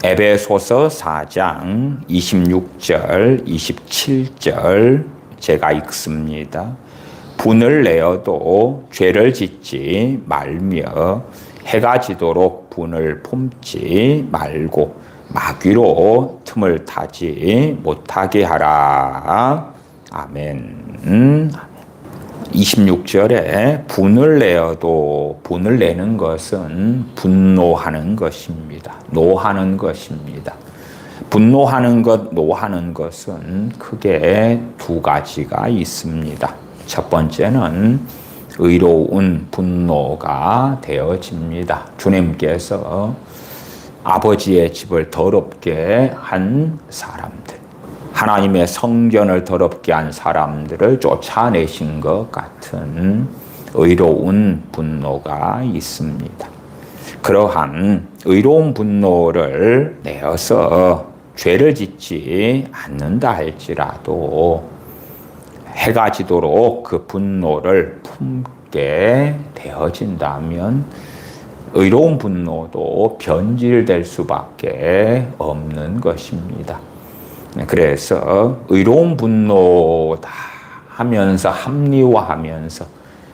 에베소서 4장 26절, 27절 제가 읽습니다. 분을 내어도 죄를 짓지 말며 해가 지도록 분을 품지 말고 마귀로 틈을 타지 못하게 하라. 아멘. 26절에 분을 내어도, 분을 내는 것은 분노하는 것입니다. 노하는 것입니다. 분노하는 것, 노하는 것은 크게 두 가지가 있습니다. 첫 번째는 의로운 분노가 되어집니다. 주님께서 아버지의 집을 더럽게 한 사람들, 하나님의 성전을 더럽게 한 사람들을 쫓아내신 것 같은 의로운 분노가 있습니다. 그러한 의로운 분노를 내어서 죄를 짓지 않는다 할지라도 해가 지도록 그 분노를 품게 되어진다면 의로운 분노도 변질될 수밖에 없는 것입니다. 그래서 의로운 분노다 하면서 합리화하면서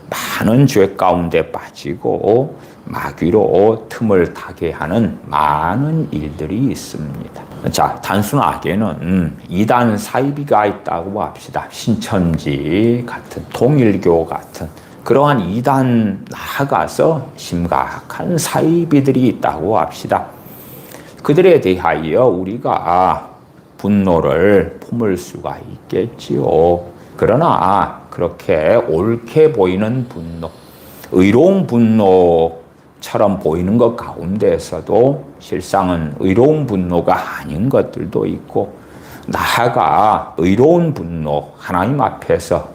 많은 죄 가운데 빠지고 마귀로 틈을 타게 하는 많은 일들이 있습니다. 자, 단순하게는 이단 사이비가 있다고 합시다. 신천지 같은, 통일교 같은 그러한 이단 나아가서 심각한 사이비들이 있다고 합시다. 그들에 대하여 우리가 분노를 품을 수가 있겠지요. 그러나 그렇게 옳게 보이는 분노, 의로운 분노처럼 보이는 것 가운데서도 실상은 의로운 분노가 아닌 것들도 있고, 나아가 의로운 분노, 하나님 앞에서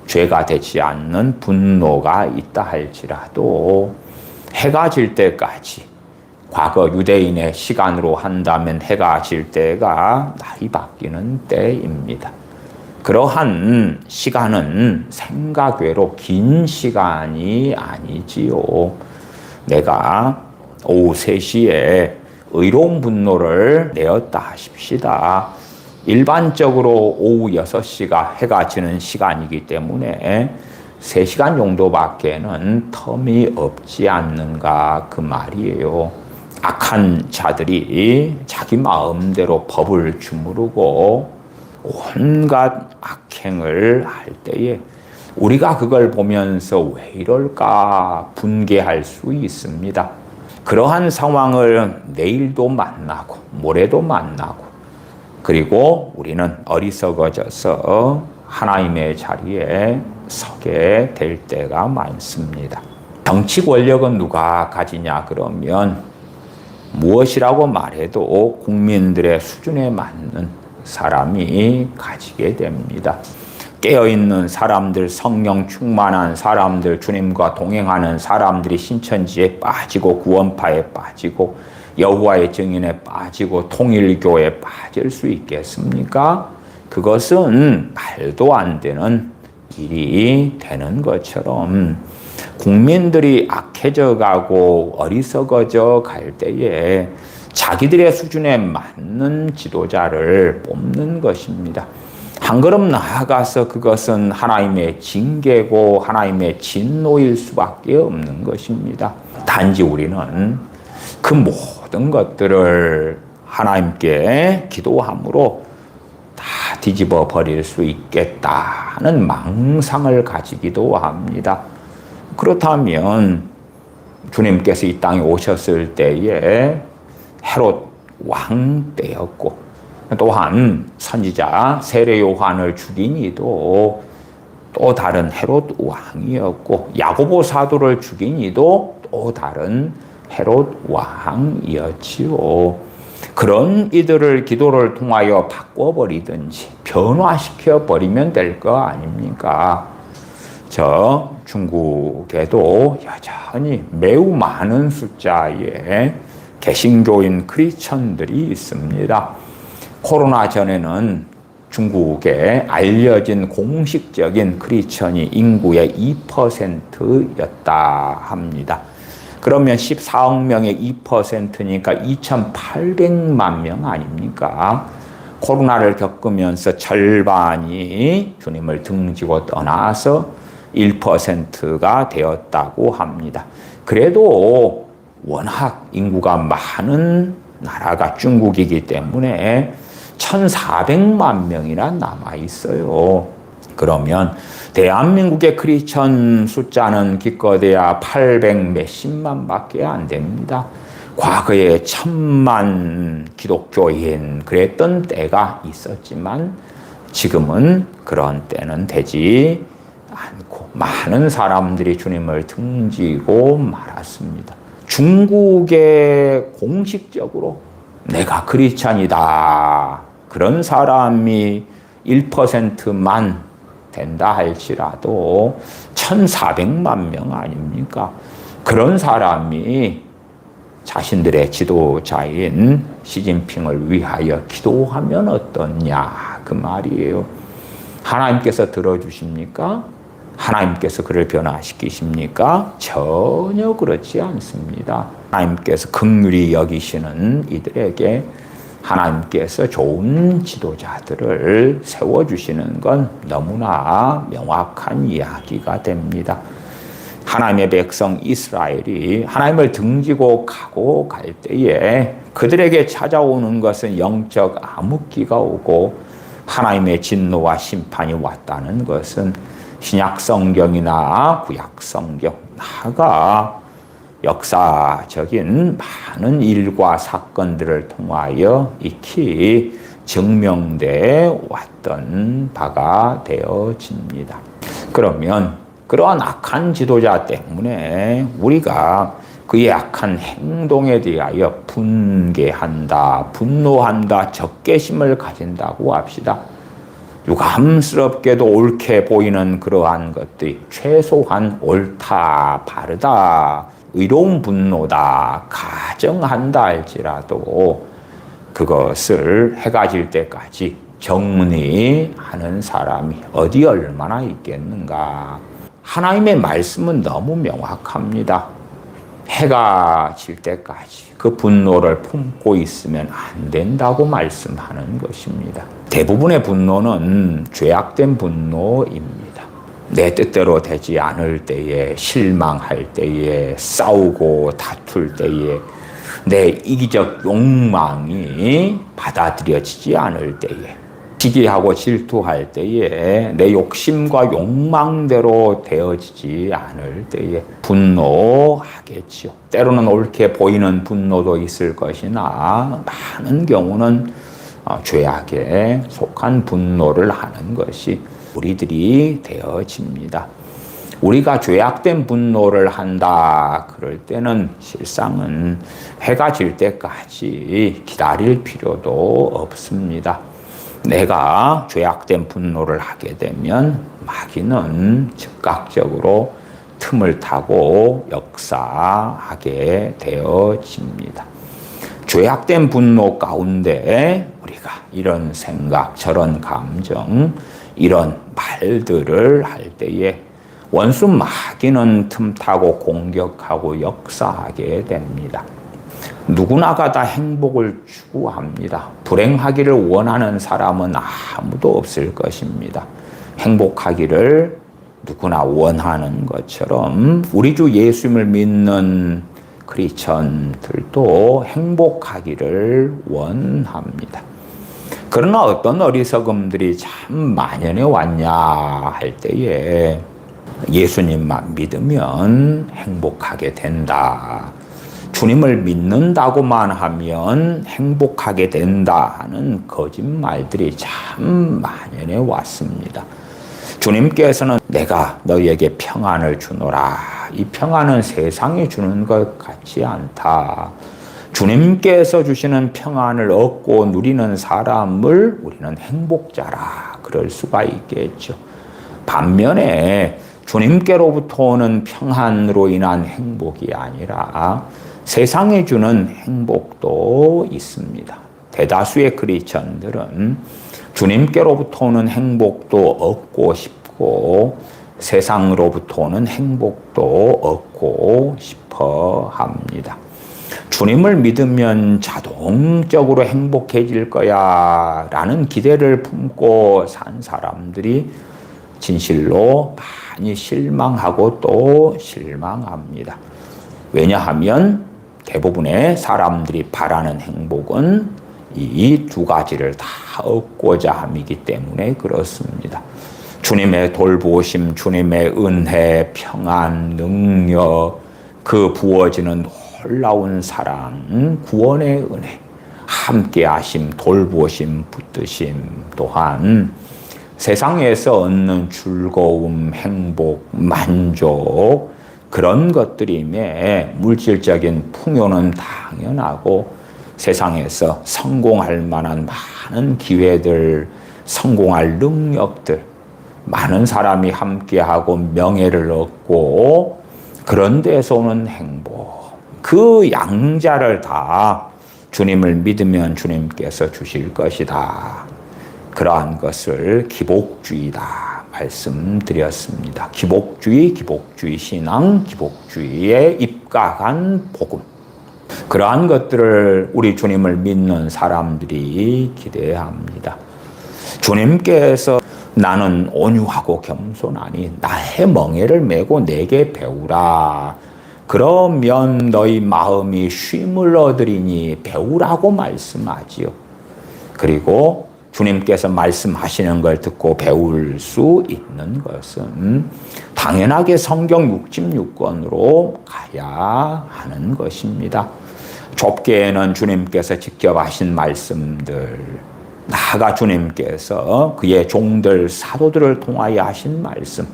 죄가 되지 않는 분노가 있다 할지라도 해가 질 때까지, 과거 유대인의 시간으로 한다면 해가 질 때가 날이 바뀌는 때입니다. 그러한 시간은 생각 외로 긴 시간이 아니지요. 내가 오후 3시에 의로운 분노를 내었다 하십시다. 일반적으로 오후 6시가 해가 지는 시간이기 때문에 3시간 정도밖에는 텀이 없지 않는가 그 말이에요. 악한 자들이 자기 마음대로 법을 주무르고 온갖 악행을 할 때에 우리가 그걸 보면서 왜 이럴까 분개할 수 있습니다. 그러한 상황을 내일도 만나고 모레도 만나고, 그리고 우리는 어리석어져서 하나님의 자리에 서게 될 때가 많습니다. 정치 권력은 누가 가지냐 그러면 무엇이라고 말해도 국민들의 수준에 맞는 사람이 가지게 됩니다. 깨어있는 사람들, 성령 충만한 사람들, 주님과 동행하는 사람들이 신천지에 빠지고 구원파에 빠지고 여호와의 증인에 빠지고 통일교에 빠질 수 있겠습니까? 그것은 말도 안 되는 일이 되는 것처럼 국민들이 악해져 가고 어리석어져 갈 때에 자기들의 수준에 맞는 지도자를 뽑는 것입니다. 한 걸음 나아가서 그것은 하나님의 징계고 하나님의 진노일 수밖에 없는 것입니다. 단지 우리는 그 모든 것들을 하나님께 기도함으로 다 뒤집어 버릴 수 있겠다는 망상을 가지기도 합니다. 그렇다면 주님께서 이 땅에 오셨을 때에 헤롯 왕 때였고, 또한 선지자 세례 요한을 죽인 이도 또 다른 헤롯 왕이었고, 야고보 사도를 죽인 이도 또 다른 헤롯 왕이었지요. 그런 이들을 기도를 통하여 바꿔버리든지 변화시켜 버리면 될 거 아닙니까? 저 중국에도 여전히 매우 많은 숫자의 개신교인 크리스천들이 있습니다. 코로나 전에는 중국에 알려진 공식적인 크리스천이 인구의 2%였다 합니다. 그러면 14억 명의 2%니까 2,800만 명 아닙니까? 코로나를 겪으면서 절반이 주님을 등지고 떠나서 1%가 되었다고 합니다. 그래도 워낙 인구가 많은 나라가 중국이기 때문에 1,400만 명이나 남아 있어요. 그러면 대한민국의 크리스천 숫자는 기껏해야 800 몇십만 밖에 안 됩니다. 과거에 1,000만 기독교인 그랬던 때가 있었지만 지금은 그런 때는 되지 않고 많은 사람들이 주님을 등지고 말았습니다. 중국에 공식적으로 내가 크리스찬이다 그런 사람이 1%만 된다 할지라도 1,400만 명 아닙니까? 그런 사람이 자신들의 지도자인 시진핑을 위하여 기도하면 어떠냐 그 말이에요. 하나님께서 들어주십니까? 하나님께서 그를 변화시키십니까? 전혀 그렇지 않습니다. 하나님께서 긍휼히 여기시는 이들에게 하나님께서 좋은 지도자들을 세워주시는 건 너무나 명확한 이야기가 됩니다. 하나님의 백성 이스라엘이 하나님을 등지고 가고 갈 때에 그들에게 찾아오는 것은 영적 암흑기가 오고 하나님의 진노와 심판이 왔다는 것은 신약 성경이나 구약 성경, 나아가 역사적인 많은 일과 사건들을 통하여 익히 증명돼 왔던 바가 되어집니다. 그러면 그러한 악한 지도자 때문에 우리가 그의 악한 행동에 대하여 분개한다, 분노한다, 적개심을 가진다고 합시다. 유감스럽게도 옳게 보이는 그러한 것들이 최소한 옳다, 바르다, 의로운 분노다, 가정한다 할지라도 그것을 해가 질 때까지 정리하는 사람이 어디 얼마나 있겠는가. 하나님의 말씀은 너무 명확합니다. 해가 질 때까지 그 분노를 품고 있으면 안 된다고 말씀하는 것입니다. 대부분의 분노는 죄악된 분노입니다. 내 뜻대로 되지 않을 때에, 실망할 때에, 싸우고 다툴 때에, 내 이기적 욕망이 받아들여지지 않을 때에, 시기하고 질투할 때에, 내 욕심과 욕망대로 되어지지 않을 때에 분노하겠지요. 때로는 옳게 보이는 분노도 있을 것이나 많은 경우는 죄악에 속한 분노를 하는 것이 우리들이 되어집니다. 우리가 죄악된 분노를 한다 그럴 때는 실상은 해가 질 때까지 기다릴 필요도 없습니다. 내가 죄악된 분노를 하게 되면 마귀는 즉각적으로 틈을 타고 역사하게 되어집니다. 죄악된 분노 가운데 우리가 이런 생각, 저런 감정, 이런 말들을 할 때에 원수 마귀는 틈타고 공격하고 역사하게 됩니다. 누구나가 다 행복을 추구합니다. 불행하기를 원하는 사람은 아무도 없을 것입니다. 행복하기를 누구나 원하는 것처럼 우리 주 예수님을 믿는 크리스천들도 행복하기를 원합니다. 그러나 어떤 어리석음들이 참 만연해 왔냐 할 때에 예수님만 믿으면 행복하게 된다. 주님을 믿는다고만 하면 행복하게 된다 하는 거짓말들이 참 만연해 왔습니다. 주님께서는 내가 너희에게 평안을 주노라. 이 평안은 세상이 주는 것 같지 않다. 주님께서 주시는 평안을 얻고 누리는 사람을 우리는 행복자라 그럴 수가 있겠죠. 반면에 주님께로부터 오는 평안으로 인한 행복이 아니라 세상이 주는 행복도 있습니다. 대다수의 크리스천들은 주님께로부터 오는 행복도 얻고 싶고 세상으로부터 오는 행복도 얻고 싶어 합니다. 주님을 믿으면 자동적으로 행복해질 거야 라는 기대를 품고 산 사람들이 진실로 많이 실망하고 또 실망합니다. 왜냐하면 대부분의 사람들이 바라는 행복은 이 두 가지를 다 얻고자 함이기 때문에 그렇습니다. 주님의 돌보심, 주님의 은혜, 평안, 능력, 그 부어지는 놀라운 사랑, 구원의 은혜, 함께하심, 돌보심, 붙드심, 또한 세상에서 얻는 즐거움, 행복, 만족, 그런 것들임에 물질적인 풍요는 당연하고 세상에서 성공할 만한 많은 기회들, 성공할 능력들, 많은 사람이 함께하고 명예를 얻고 그런 데서 오는 행복, 그 양자를 다 주님을 믿으면 주님께서 주실 것이다. 그러한 것을 기복주의다 말씀드렸습니다. 기복주의 신앙, 기복주의에 입각한 복음. 그러한 것들을 우리 주님을 믿는 사람들이 기대합니다. 주님께서 나는 온유하고 겸손하니 나의 멍에를 메고 내게 배우라. 그러면 너희 마음이 쉼을 얻으리니 배우라고 말씀하지요. 그리고 주님께서 말씀하시는 걸 듣고 배울 수 있는 것은 당연하게 성경 66권으로 가야 하는 것입니다. 좁게에는 주님께서 직접 하신 말씀들, 나아가 주님께서 그의 종들, 사도들을 통하여 하신 말씀,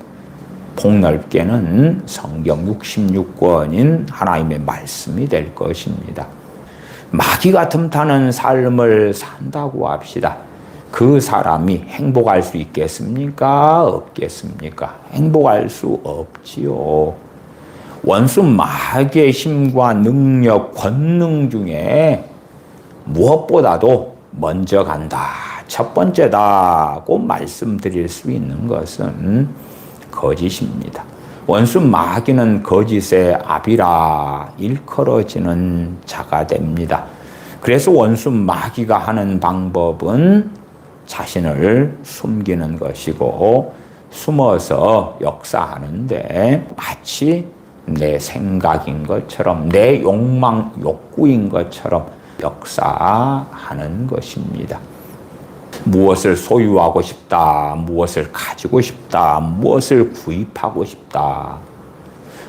폭넓게는 성경 66권인 하나님의 말씀이 될 것입니다. 마귀가 틈타는 삶을 산다고 합시다. 그 사람이 행복할 수 있겠습니까? 없겠습니까? 행복할 수 없지요. 원수 마귀의 힘과 능력, 권능 중에 무엇보다도 먼저 간다, 첫 번째다고 말씀드릴 수 있는 것은 거짓입니다. 원수 마귀는 거짓의 아비라 일컬어지는 자가 됩니다. 그래서 원수 마귀가 하는 방법은 자신을 숨기는 것이고 숨어서 역사하는데 마치 내 생각인 것처럼 내 욕망, 욕구인 것처럼 역사하는 것입니다. 무엇을 소유하고 싶다, 무엇을 가지고 싶다, 무엇을 구입하고 싶다.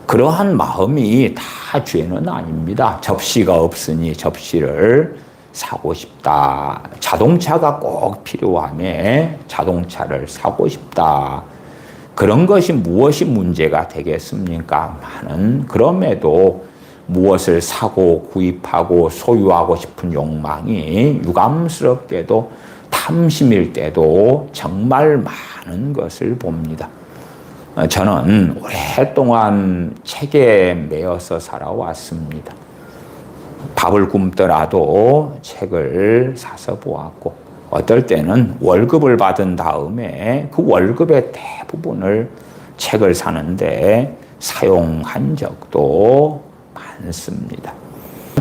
그러한 마음이 다 죄는 아닙니다. 접시가 없으니 접시를 사고 싶다. 자동차가 꼭 필요하며 자동차를 사고 싶다. 그런 것이 무엇이 문제가 되겠습니까? 많은 그럼에도 무엇을 사고 구입하고 소유하고 싶은 욕망이 유감스럽게도 탐심일 때도 정말 많은 것을 봅니다. 저는 오랫동안 책에 매여서 살아왔습니다. 밥을 굶더라도 책을 사서 보았고 어떨 때는 월급을 받은 다음에 그 월급의 대부분을 책을 사는데 사용한 적도 많습니다.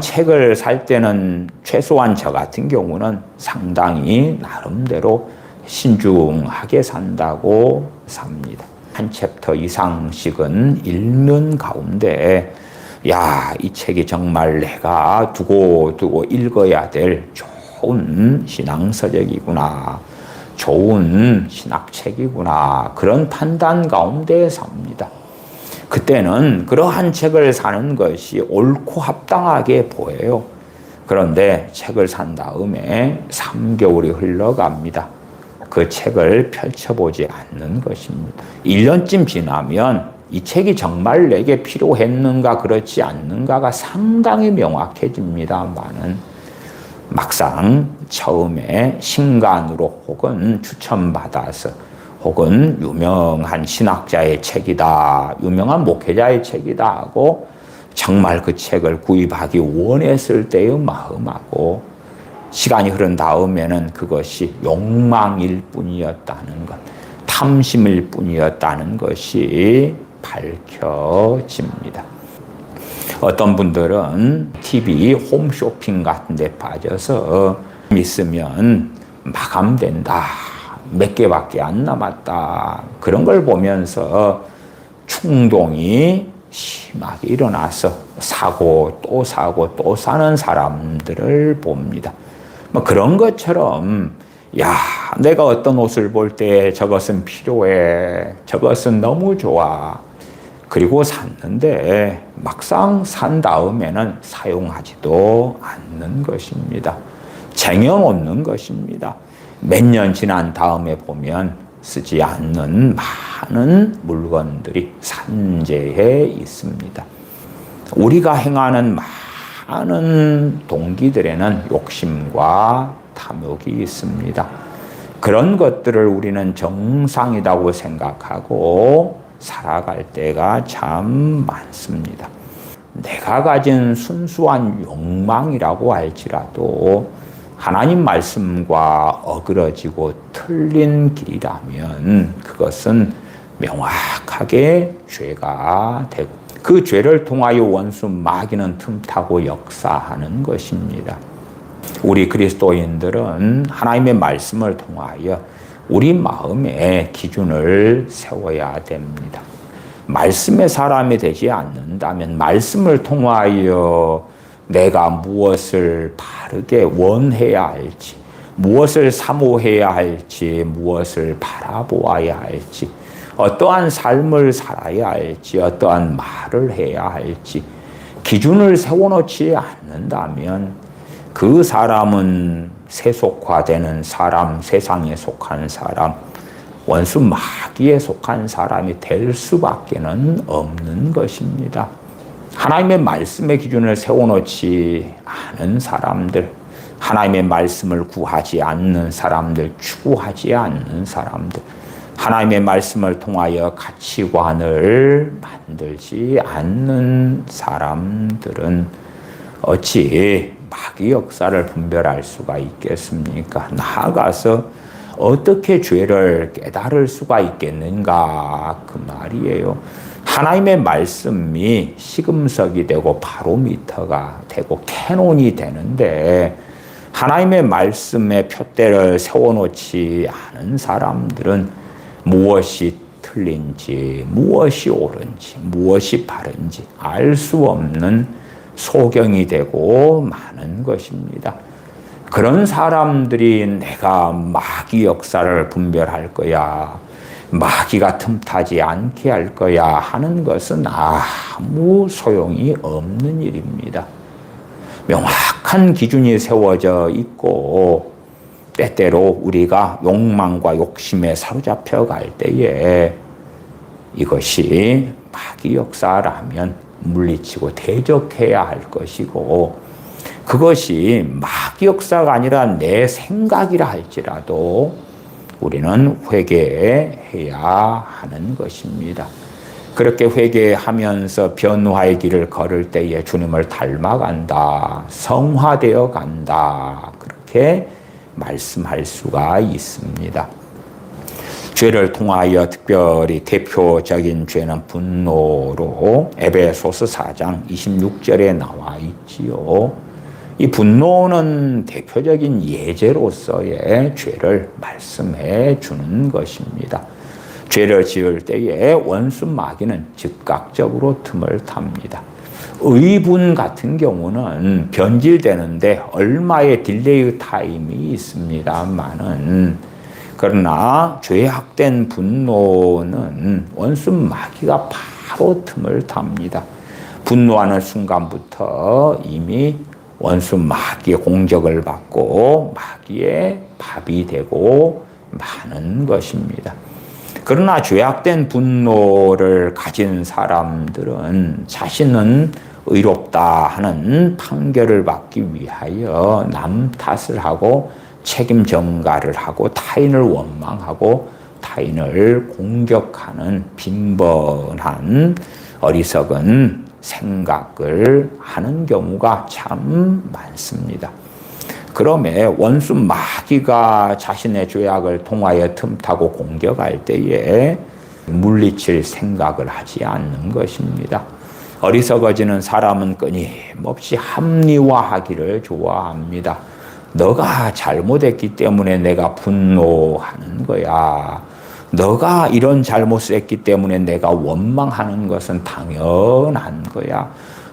책을 살 때는 최소한 저 같은 경우는 상당히 나름대로 신중하게 산다고 삽니다. 한 챕터 이상씩은 읽는 가운데 야, 이 책이 정말 내가 두고 읽어야 될 좋은 신앙서적이구나, 좋은 신학책이구나, 그런 판단 가운데 삽니다. 그때는 그러한 책을 사는 것이 옳고 합당하게 보여요. 그런데 책을 산 다음에 3개월이 흘러갑니다. 그 책을 펼쳐보지 않는 것입니다. 1년쯤 지나면 이 책이 정말 내게 필요했는가 그렇지 않는가가 상당히 명확해집니다만은 막상 처음에 신간으로 혹은 추천받아서 혹은 유명한 신학자의 책이다, 유명한 목회자의 책이다 하고 정말 그 책을 구입하기 원했을 때의 마음하고 시간이 흐른 다음에는 그것이 욕망일 뿐이었다는 것, 탐심일 뿐이었다는 것이 밝혀집니다. 어떤 분들은 TV 홈쇼핑 같은 데 빠져서 있으면 마감된다, 몇 개밖에 안 남았다, 그런 걸 보면서 충동이 심하게 일어나서 사고 또 사고 또 사는 사람들을 봅니다. 뭐 그런 것처럼 야, 내가 어떤 옷을 볼 때 저것은 필요해, 저것은 너무 좋아, 그리고 샀는데 막상 산 다음에는 사용하지도 않는 것입니다. 쟁여놓는 것입니다. 몇 년 지난 다음에 보면 쓰지 않는 많은 물건들이 산재해 있습니다. 우리가 행하는 많은 동기들에는 욕심과 탐욕이 있습니다. 그런 것들을 우리는 정상이라고 생각하고 살아갈 때가 참 많습니다. 내가 가진 순수한 욕망이라고 할지라도 하나님 말씀과 어그러지고 틀린 길이라면 그것은 명확하게 죄가 되고 그 죄를 통하여 원수 마귀는 틈타고 역사하는 것입니다. 우리 그리스도인들은 하나님의 말씀을 통하여 우리 마음에 기준을 세워야 됩니다. 말씀의 사람이 되지 않는다면 말씀을 통하여 내가 무엇을 바르게 원해야 할지, 무엇을 사모해야 할지, 무엇을 바라보아야 할지, 어떠한 삶을 살아야 할지, 어떠한 말을 해야 할지 기준을 세워놓지 않는다면 그 사람은 세속화되는 사람, 세상에 속한 사람, 원수 마귀에 속한 사람이 될 수밖에는 없는 것입니다. 하나님의 말씀의 기준을 세워놓지 않은 사람들, 하나님의 말씀을 구하지 않는 사람들, 추구하지 않는 사람들, 하나님의 말씀을 통하여 가치관을 만들지 않는 사람들은 어찌 마귀 역사를 분별할 수가 있겠습니까? 나아가서 어떻게 죄를 깨달을 수가 있겠는가 그 말이에요. 하나님의 말씀이 시금석이 되고 바로미터가 되고 캐논이 되는데 하나님의 말씀에 푯대를 세워놓지 않은 사람들은 무엇이 틀린지, 무엇이 옳은지, 무엇이 바른지 알 수 없는 소경이 되고 마는 것입니다. 그런 사람들이 내가 마귀 역사를 분별할 거야, 마귀가 틈타지 않게 할 거야 하는 것은 아무 소용이 없는 일입니다. 명확한 기준이 세워져 있고 때때로 우리가 욕망과 욕심에 사로잡혀 갈 때에 이것이 마귀 역사라면 물리치고 대적해야 할 것이고 그것이 마귀 역사가 아니라 내 생각이라 할지라도 우리는 회개해야 하는 것입니다. 그렇게 회개하면서 변화의 길을 걸을 때에 주님을 닮아간다, 성화되어 간다, 그렇게 말씀할 수가 있습니다. 죄를 통하여 특별히 대표적인 죄는 분노로 에베소서 4장 26절에 나와 있지요. 이 분노는 대표적인 예제로서의 죄를 말씀해 주는 것입니다. 죄를 지을 때에 원수 마귀는 즉각적으로 틈을 탑니다. 의분 같은 경우는 변질되는데 얼마의 딜레이 타임이 있습니다만은 그러나 죄악된 분노는 원수 마귀가 바로 틈을 탑니다. 분노하는 순간부터 이미 원수 마귀의 공격을 받고 마귀의 밥이 되고 마는 것입니다. 그러나 죄악된 분노를 가진 사람들은 자신은 의롭다 하는 판결을 받기 위하여 남 탓을 하고 책임 전가를 하고 타인을 원망하고 타인을 공격하는 빈번한 어리석은 생각을 하는 경우가 참 많습니다. 그러면 원수 마귀가 자신의 죄악을 통하여 틈타고 공격할 때에 물리칠 생각을 하지 않는 것입니다. 어리석어지는 사람은 끊임없이 합리화하기를 좋아합니다. 너가 잘못했기 때문에 내가 분노하는 거야. 너가 이런 잘못을 했기 때문에 내가 원망하는 것은 당연한 거야.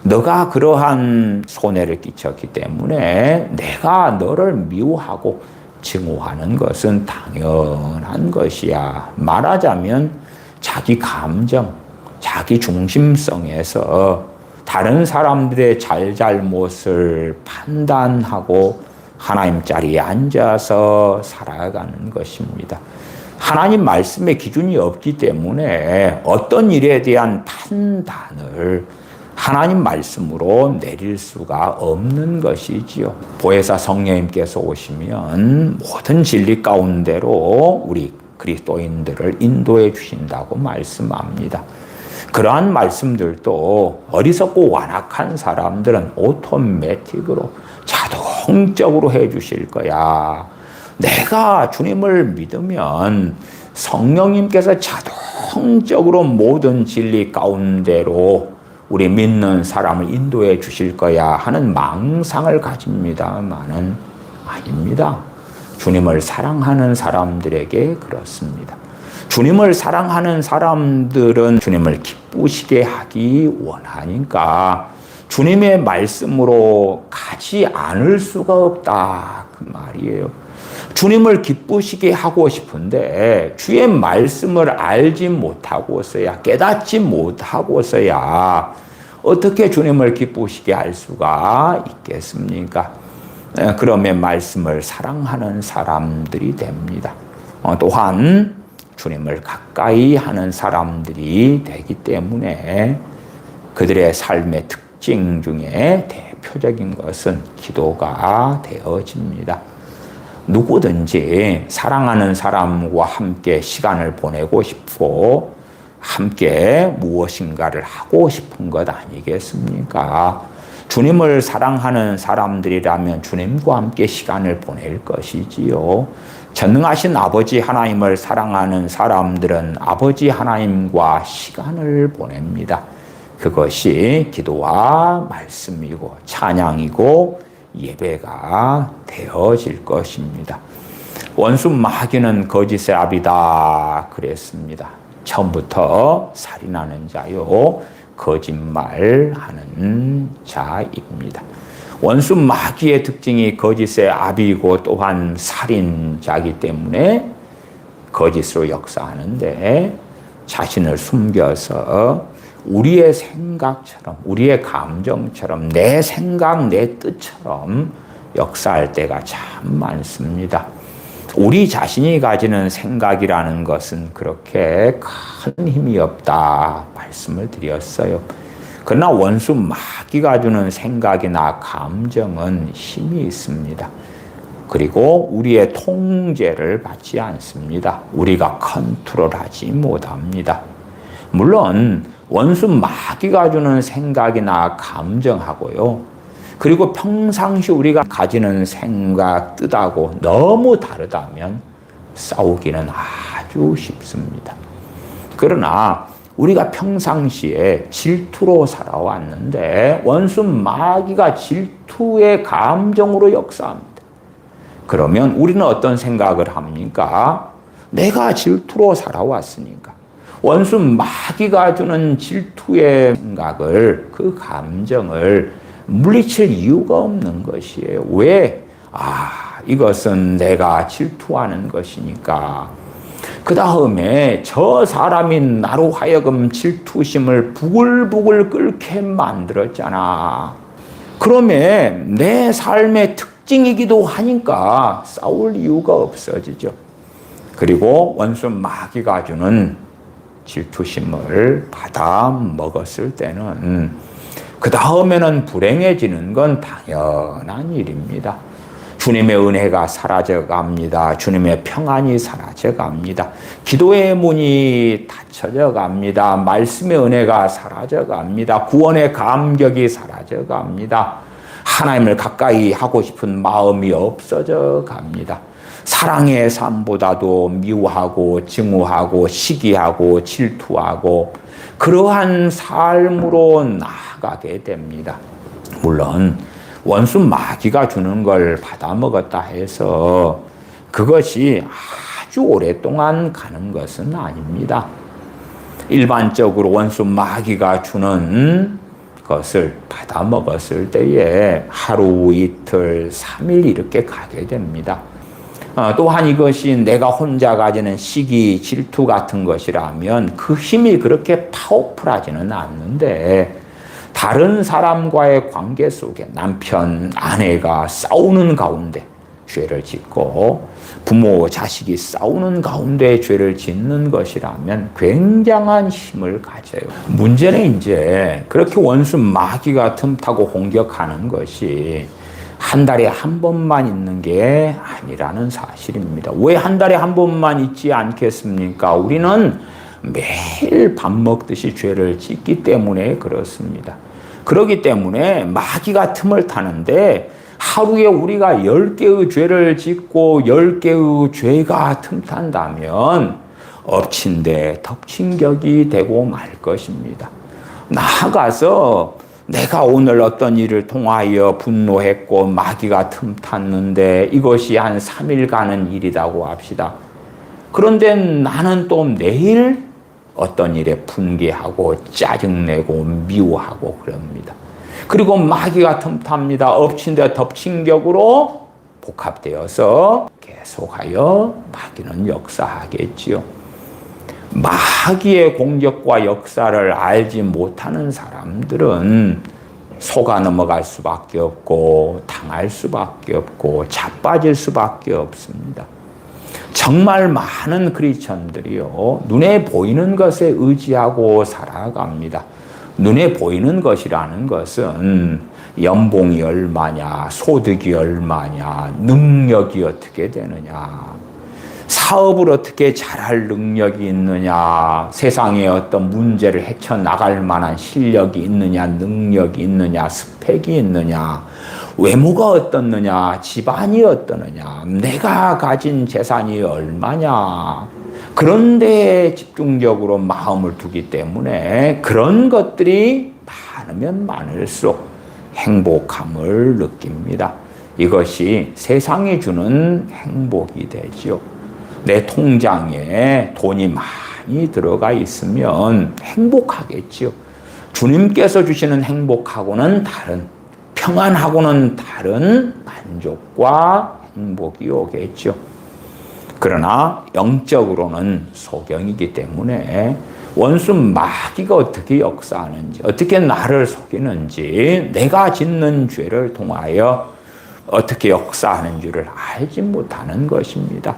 너가 그러한 손해를 끼쳤기 때문에 내가 너를 미워하고 증오하는 것은 당연한 것이야. 말하자면 자기 감정, 자기 중심성에서 다른 사람들의 잘잘못을 판단하고 하나님 자리에 앉아서 살아가는 것입니다. 하나님 말씀의 기준이 없기 때문에 어떤 일에 대한 판단을 하나님 말씀으로 내릴 수가 없는 것이지요. 보혜사 성령님께서 오시면 모든 진리 가운데로 우리 그리스도인들을 인도해 주신다고 말씀합니다. 그러한 말씀들도 어리석고 완악한 사람들은 오토매틱으로 자동적으로 해 주실 거야. 내가 주님을 믿으면 성령님께서 자동적으로 모든 진리 가운데로 우리 믿는 사람을 인도해 주실 거야 하는 망상을 가집니다만은 아닙니다. 주님을 사랑하는 사람들에게 그렇습니다. 주님을 사랑하는 사람들은 주님을 기쁘시게 하기 원하니까 주님의 말씀으로 가지 않을 수가 없다 그 말이에요. 주님을 기쁘시게 하고 싶은데 주의 말씀을 알지 못하고서야 깨닫지 못하고서야 어떻게 주님을 기쁘시게 할 수가 있겠습니까? 그러면 말씀을 사랑하는 사람들이 됩니다. 또한 주님을 가까이 하는 사람들이 되기 때문에 그들의 삶의 특징 중에 대표적인 것은 기도가 되어집니다. 누구든지 사랑하는 사람과 함께 시간을 보내고 싶고 함께 무엇인가를 하고 싶은 것 아니겠습니까? 주님을 사랑하는 사람들이라면 주님과 함께 시간을 보낼 것이지요. 전능하신 아버지 하나님을 사랑하는 사람들은 아버지 하나님과 시간을 보냅니다. 그것이 기도와 말씀이고 찬양이고 예배가 되어질 것입니다. 원수 마귀는 거짓의 아비다 그랬습니다. 처음부터 살인하는 자요 거짓말하는 자입니다. 원수 마귀의 특징이 거짓의 아비이고 또한 살인자이기 때문에 거짓으로 역사하는데 자신을 숨겨서 우리의 생각처럼 우리의 감정처럼 내 생각 내 뜻처럼 역사할 때가 참 많습니다. 우리 자신이 가지는 생각이라는 것은 그렇게 큰 힘이 없다 말씀을 드렸어요. 그러나 원수 마귀가 주는 생각이나 감정은 힘이 있습니다. 그리고 우리의 통제를 받지 않습니다. 우리가 컨트롤하지 못합니다. 물론 원수 마귀가 주는 생각이나 감정하고요. 그리고 평상시 우리가 가지는 생각, 뜻하고 너무 다르다면 싸우기는 아주 쉽습니다. 그러나 우리가 평상시에 질투로 살아왔는데 원수 마귀가 질투의 감정으로 역사합니다. 그러면 우리는 어떤 생각을 합니까? 내가 질투로 살아왔으니까 원수 마귀가 주는 질투의 생각을 그 감정을 물리칠 이유가 없는 것이에요. 왜? 이것은 내가 질투하는 것이니까. 그 다음에 저 사람이 나로 하여금 질투심을 부글부글 끓게 만들었잖아. 그러면 내 삶의 특징이기도 하니까 싸울 이유가 없어지죠. 그리고 원수 마귀가 주는 질투심을 받아 먹었을 때는 그 다음에는 불행해지는 건 당연한 일입니다. 주님의 은혜가 사라져갑니다. 주님의 평안이 사라져갑니다. 기도의 문이 닫혀져 갑니다. 말씀의 은혜가 사라져갑니다. 구원의 감격이 사라져갑니다. 하나님을 가까이 하고 싶은 마음이 없어져 갑니다. 사랑의 삶보다도 미워하고 증오하고 시기하고 질투하고 그러한 삶으로 나아가게 됩니다. 물론 원수 마귀가 주는 걸 받아먹었다 해서 그것이 아주 오랫동안 가는 것은 아닙니다. 일반적으로 원수 마귀가 주는 것을 받아먹었을 때에 하루, 이틀, 3일 이렇게 가게 됩니다. 또한 이것이 내가 혼자 가지는 시기, 질투 같은 것이라면 그 힘이 그렇게 파워풀하지는 않는데 다른 사람과의 관계 속에 남편, 아내가 싸우는 가운데 죄를 짓고 부모, 자식이 싸우는 가운데 죄를 짓는 것이라면 굉장한 힘을 가져요. 문제는 이제 그렇게 원수 마귀가 틈타고 공격하는 것이 한 달에 한 번만 있는 게 아니라는 사실입니다. 왜 한 달에 한 번만 있지 않겠습니까? 우리는 매일 밥 먹듯이 죄를 짓기 때문에 그렇습니다. 그렇기 때문에 마귀가 틈을 타는데 하루에 우리가 10개의 죄를 짓고 10개의 죄가 틈탄다면 엎친 데 덮친 격이 되고 말 것입니다. 나아가서 내가 오늘 어떤 일을 통하여 분노했고 마귀가 틈탔는데 이것이 한 3일 가는 일이라고 합시다. 그런데 나는 또 내일 어떤 일에 분개하고 짜증내고 미워하고 그럽니다. 그리고 마귀가 틈탑니다. 엎친 데 덮친 격으로 복합되어서 계속하여 마귀는 역사하겠지요. 마귀의 공격과 역사를 알지 못하는 사람들은 속아 넘어갈 수밖에 없고 당할 수밖에 없고 자빠질 수밖에 없습니다. 정말 많은 크리스천들이요, 눈에 보이는 것에 의지하고 살아갑니다. 눈에 보이는 것이라는 것은 연봉이 얼마냐, 소득이 얼마냐, 능력이 어떻게 되느냐, 사업을 어떻게 잘할 능력이 있느냐, 세상에 어떤 문제를 헤쳐나갈 만한 실력이 있느냐, 능력이 있느냐, 스펙이 있느냐, 외모가 어떻느냐, 집안이 어떠느냐, 내가 가진 재산이 얼마냐, 그런 데에 집중적으로 마음을 두기 때문에 그런 것들이 많으면 많을수록 행복함을 느낍니다. 이것이 세상이 주는 행복이 되지요. 내 통장에 돈이 많이 들어가 있으면 행복하겠지요. 주님께서 주시는 행복하고는 다른, 평안하고는 다른 만족과 행복이 오겠죠. 그러나 영적으로는 소경이기 때문에 원수 마귀가 어떻게 역사하는지, 어떻게 나를 속이는지, 내가 짓는 죄를 통하여 어떻게 역사하는 줄을 알지 못하는 것입니다.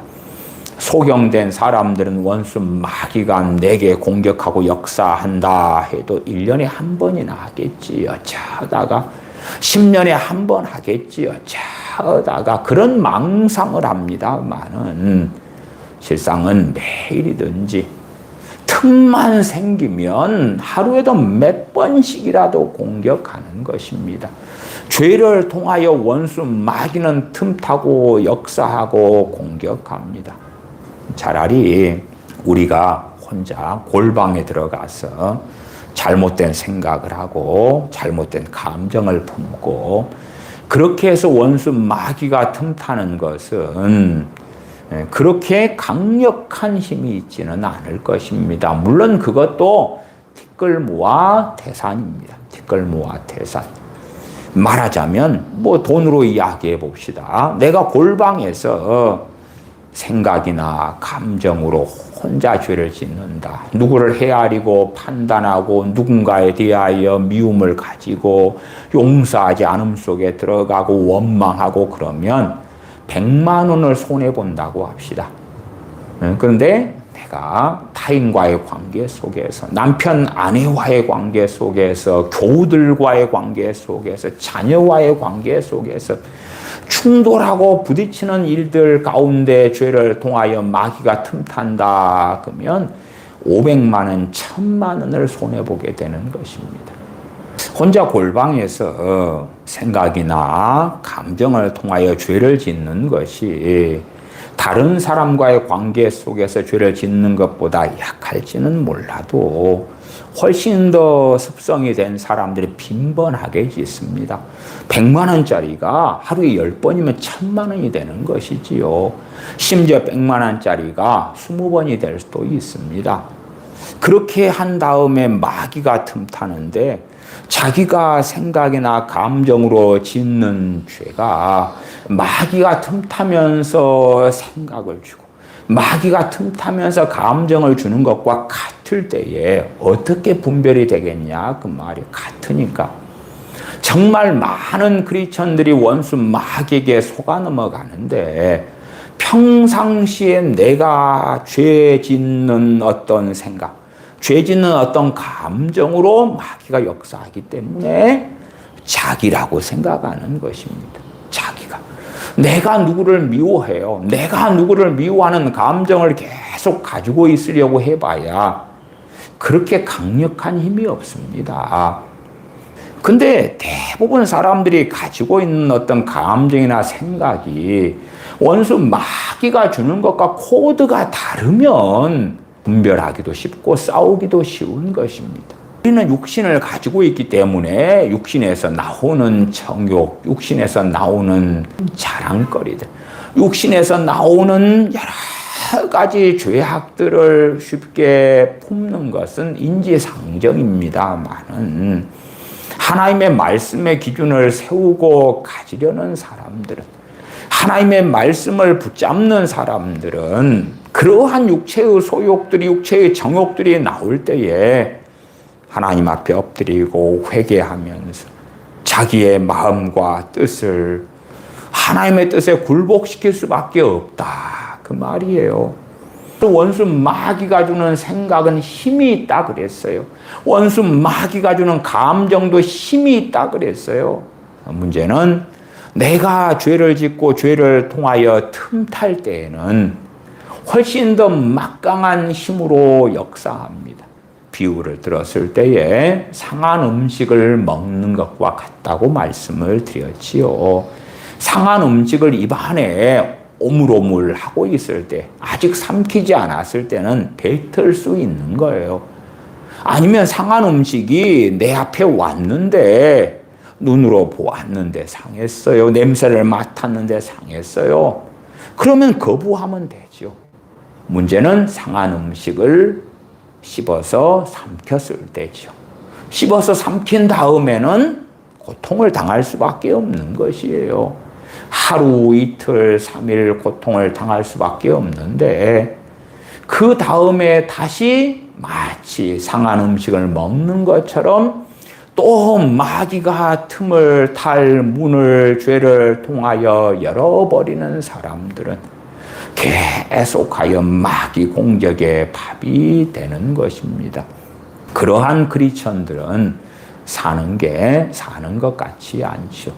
소경된 사람들은 원수 마귀가 내게 공격하고 역사한다 해도 1년에 한 번이나 하겠지 어쩌다가 10년에 한 번 하겠지 어쩌다가 그런 망상을 합니다만은 실상은 매일이든지 틈만 생기면 하루에도 몇 번씩이라도 공격하는 것입니다. 죄를 통하여 원수 마귀는 틈타고 역사하고 공격합니다. 차라리 우리가 혼자 골방에 들어가서 잘못된 생각을 하고 잘못된 감정을 품고 그렇게 해서 원수 마귀가 틈타는 것은 그렇게 강력한 힘이 있지는 않을 것입니다. 물론 그것도 티끌모아 태산입니다. 티끌모아 태산. 말하자면 뭐 돈으로 이야기해 봅시다. 내가 골방에서 생각이나 감정으로 혼자 죄를 짓는다. 누구를 헤아리고 판단하고 누군가에 대하여 미움을 가지고 용서하지 않음 속에 들어가고 원망하고 그러면 100만 원을 손해본다고 합시다. 그런데 내가 타인과의 관계 속에서, 남편 아내와의 관계 속에서, 교우들과의 관계 속에서, 자녀와의 관계 속에서 충돌하고 부딪히는 일들 가운데 죄를 통하여 마귀가 틈탄다 그러면 500만 원, 1000만 원을 손해보게 되는 것입니다. 혼자 골방에서 생각이나 감정을 통하여 죄를 짓는 것이 다른 사람과의 관계 속에서 죄를 짓는 것보다 약할지는 몰라도 훨씬 더 습성이 된 사람들이 빈번하게 짓습니다. 100만 원짜리가 하루에 10번이면 1000만 원이 되는 것이지요. 심지어 100만 원짜리가 20번이 될 수도 있습니다. 그렇게 한 다음에 마귀가 틈타는데 자기가 생각이나 감정으로 짓는 죄가 마귀가 틈타면서 생각을 주고 마귀가 틈타면서 감정을 주는 것과 같을 때에 어떻게 분별이 되겠냐? 그 말이 같으니까. 정말 많은 크리스천들이 원수 마귀에게 속아 넘어가는데 평상시에 내가 죄 짓는 어떤 생각, 죄 짓는 어떤 감정으로 마귀가 역사하기 때문에 자기라고 생각하는 것입니다. 자기가. 내가 누구를 미워해요. 내가 누구를 미워하는 감정을 계속 가지고 있으려고 해봐야 그렇게 강력한 힘이 없습니다. 근데 대부분 사람들이 가지고 있는 어떤 감정이나 생각이 원수 마귀가 주는 것과 코드가 다르면 분별하기도 쉽고 싸우기도 쉬운 것입니다. 우리는 육신을 가지고 있기 때문에 육신에서 나오는 정욕, 육신에서 나오는 자랑거리들, 육신에서 나오는 여러 가지 죄악들을 쉽게 품는 것은 인지상정입니다만은 하나님의 말씀의 기준을 세우고 가지려는 사람들은, 하나님의 말씀을 붙잡는 사람들은 그러한 육체의 소욕들이, 육체의 정욕들이 나올 때에 하나님 앞에 엎드리고 회개하면서 자기의 마음과 뜻을 하나님의 뜻에 굴복시킬 수밖에 없다. 그 말이에요. 원수 마귀가 주는 생각은 힘이 있다 그랬어요. 원수 마귀가 주는 감정도 힘이 있다 그랬어요. 문제는 내가 죄를 짓고 죄를 통하여 틈탈 때에는 훨씬 더 막강한 힘으로 역사합니다. 비유를 들었을 때에 상한 음식을 먹는 것과 같다고 말씀을 드렸지요. 상한 음식을 입안에 오물오물 하고 있을 때, 아직 삼키지 않았을 때는 뱉을 수 있는 거예요. 아니면 상한 음식이 내 앞에 왔는데 눈으로 보았는데 상했어요. 냄새를 맡았는데 상했어요. 그러면 거부하면 되죠. 문제는 상한 음식을 씹어서 삼켰을 때죠. 씹어서 삼킨 다음에는 고통을 당할 수밖에 없는 것이에요. 하루, 이틀, 3일 고통을 당할 수밖에 없는데 그 다음에 다시 마치 상한 음식을 먹는 것처럼 또 마귀가 틈을 탈 문을 죄를 통하여 열어버리는 사람들은 계속하여 마귀 공격의 밥이 되는 것입니다. 그러한 크리스천들은 사는 것 같지 않죠.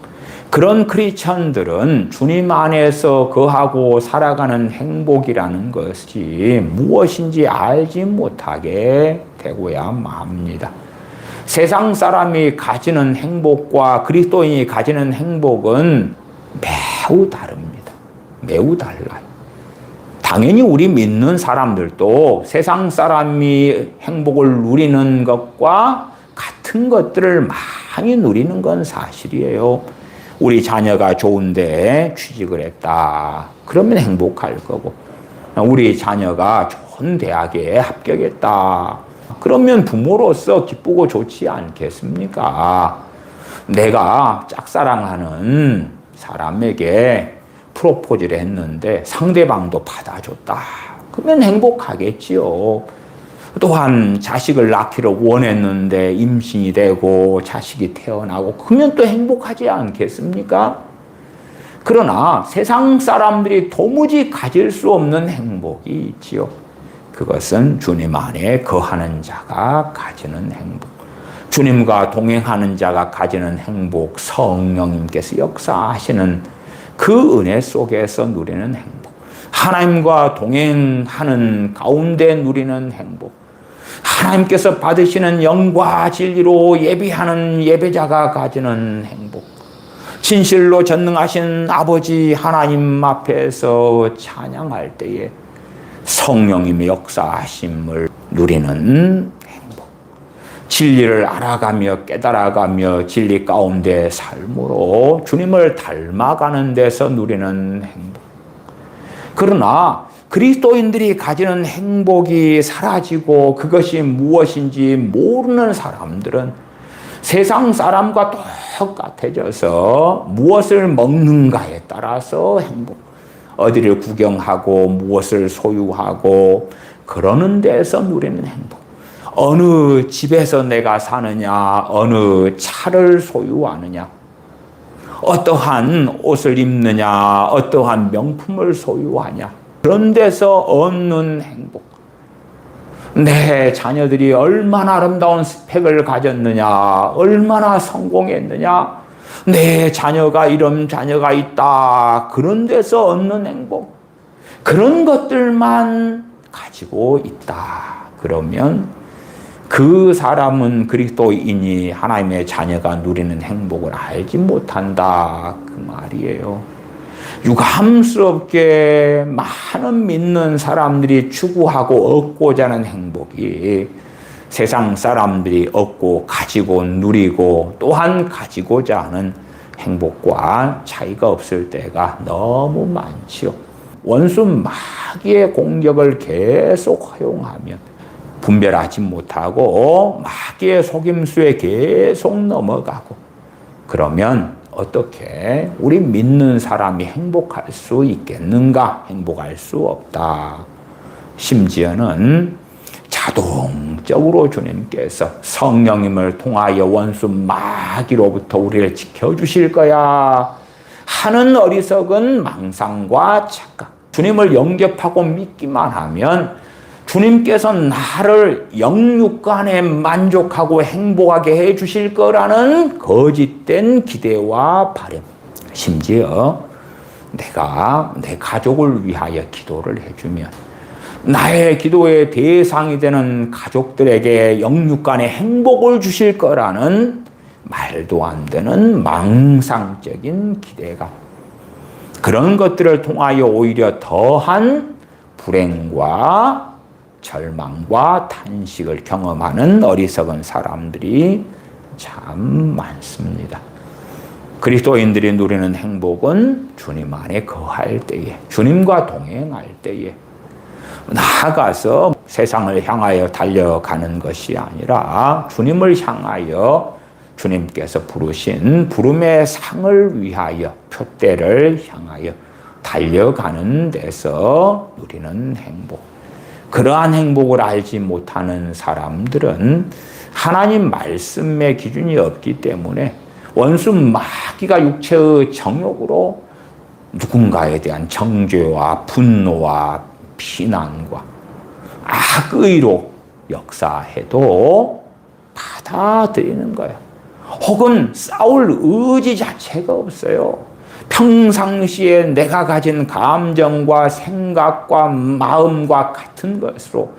그런 크리스천들은 주님 안에서 거하고 살아가는 행복이라는 것이 무엇인지 알지 못하게 되고야 맙니다. 세상 사람이 가지는 행복과 그리스도인이 가지는 행복은 매우 다릅니다. 매우 달라요. 당연히 우리 믿는 사람들도 세상 사람이 행복을 누리는 것과 같은 것들을 많이 누리는 건 사실이에요. 우리 자녀가 좋은데 취직을 했다. 그러면 행복할 거고, 우리 자녀가 좋은 대학에 합격했다. 그러면 부모로서 기쁘고 좋지 않겠습니까? 내가 짝사랑하는 사람에게 프로포즈를 했는데 상대방도 받아줬다. 그러면 행복하겠지요. 또한 자식을 낳기를 원했는데 임신이 되고 자식이 태어나고 그러면 또 행복하지 않겠습니까? 그러나 세상 사람들이 도무지 가질 수 없는 행복이 있지요. 그것은 주님 안에 거하는 자가 가지는 행복. 주님과 동행하는 자가 가지는 행복, 성령님께서 역사하시는 그 은혜 속에서 누리는 행복, 하나님과 동행하는 가운데 누리는 행복, 하나님께서 받으시는 영과 진리로 예배하는 예배자가 가지는 행복, 진실로 전능하신 아버지 하나님 앞에서 찬양할 때에 성령님의 역사하심을 누리는 행복, 진리를 알아가며 깨달아가며 진리 가운데 삶으로 주님을 닮아가는 데서 누리는 행복. 그러나 그리스도인들이 가지는 행복이 사라지고 그것이 무엇인지 모르는 사람들은 세상 사람과 똑같아져서 무엇을 먹는가에 따라서 행복, 어디를 구경하고 무엇을 소유하고 그러는 데서 누리는 행복, 어느 집에서 내가 사느냐, 어느 차를 소유하느냐, 어떠한 옷을 입느냐, 어떠한 명품을 소유하냐, 그런 데서 얻는 행복, 내 자녀들이 얼마나 아름다운 스펙을 가졌느냐, 얼마나 성공했느냐, 내 자녀가 이런 자녀가 있다, 그런 데서 얻는 행복, 그런 것들만 가지고 있다. 그러면 그 사람은 그리스도인이 하나님의 자녀가 누리는 행복을 알지 못한다, 그 말이에요. 유감스럽게 많은 믿는 사람들이 추구하고 얻고자 하는 행복이 세상 사람들이 얻고 가지고 누리고 또한 가지고자 하는 행복과 차이가 없을 때가 너무 많지요. 원수 마귀의 공격을 계속 허용하면 분별하지 못하고 마귀의 속임수에 계속 넘어가고, 그러면 어떻게 우리 믿는 사람이 행복할 수 있겠는가? 행복할 수 없다. 심지어는 자동적으로 주님께서 성령님을 통하여 원수 마귀로부터 우리를 지켜주실 거야 하는 어리석은 망상과 착각, 주님을 영접하고 믿기만 하면 주님께서 나를 영육간에 만족하고 행복하게 해주실 거라는 거짓된 기대와 바람, 심지어 내가 내 가족을 위하여 기도를 해주면 나의 기도의 대상이 되는 가족들에게 영육간의 행복을 주실 거라는 말도 안 되는 망상적인 기대감, 그런 것들을 통하여 오히려 더한 불행과 절망과 탄식을 경험하는 어리석은 사람들이 참 많습니다. 그리스도인들이 누리는 행복은 주님 안에 거할 때에, 주님과 동행할 때에, 나아가서 세상을 향하여 달려가는 것이 아니라 주님을 향하여 주님께서 부르신 부름의 상을 위하여 표대를 향하여 달려가는 데서 누리는 행복, 그러한 행복을 알지 못하는 사람들은 하나님 말씀의 기준이 없기 때문에 원수 마귀가 육체의 정욕으로 누군가에 대한 정죄와 분노와 비난과 악의로 역사해도 받아들이는 거예요. 혹은 싸울 의지 자체가 없어요. 평상시에 내가 가진 감정과 생각과 마음과 같은 것으로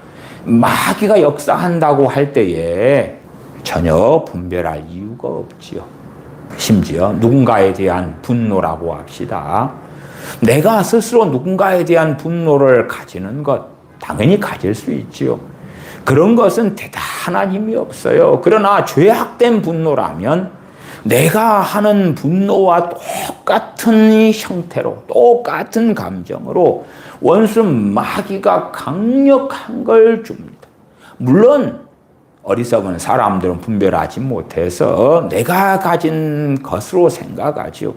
마귀가 역사한다고 할 때에 전혀 분별할 이유가 없지요. 심지어 누군가에 대한 분노라고 합시다. 내가 스스로 누군가에 대한 분노를 가지는 것 당연히 가질 수 있지요. 그런 것은 대단한 힘이 없어요. 그러나 죄악된 분노라면 내가 하는 분노와 똑같은 형태로 똑같은 감정으로 원수 마귀가 강력한 걸 줍니다. 물론 어리석은 사람들은 분별하지 못해서 내가 가진 것으로 생각하지요.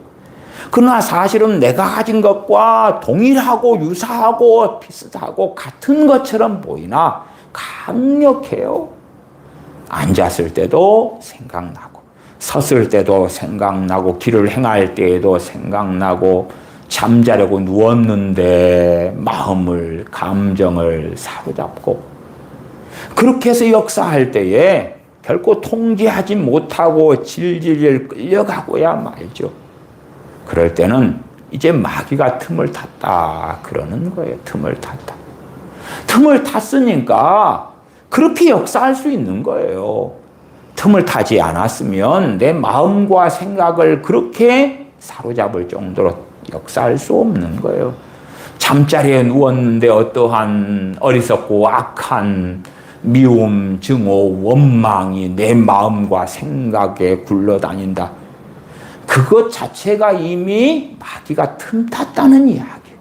그러나 사실은 내가 가진 것과 동일하고 유사하고 비슷하고 같은 것처럼 보이나 강력해요. 앉았을 때도 생각나고, 섰을 때도 생각나고, 길을 행할 때에도 생각나고, 잠자려고 누웠는데 마음을, 감정을 사로잡고, 그렇게 해서 역사할 때에 결코 통제하지 못하고 질질 끌려가고야 말죠. 그럴 때는 이제 마귀가 틈을 탔다 그러는 거예요. 틈을 탔다. 틈을 탔으니까 그렇게 역사할 수 있는 거예요. 틈을 타지 않았으면 내 마음과 생각을 그렇게 사로잡을 정도로 역사할 수 없는 거예요. 잠자리에 누웠는데 어떠한 어리석고 악한 미움, 증오, 원망이 내 마음과 생각에 굴러다닌다. 그것 자체가 이미 마귀가 틈탔다는 이야기.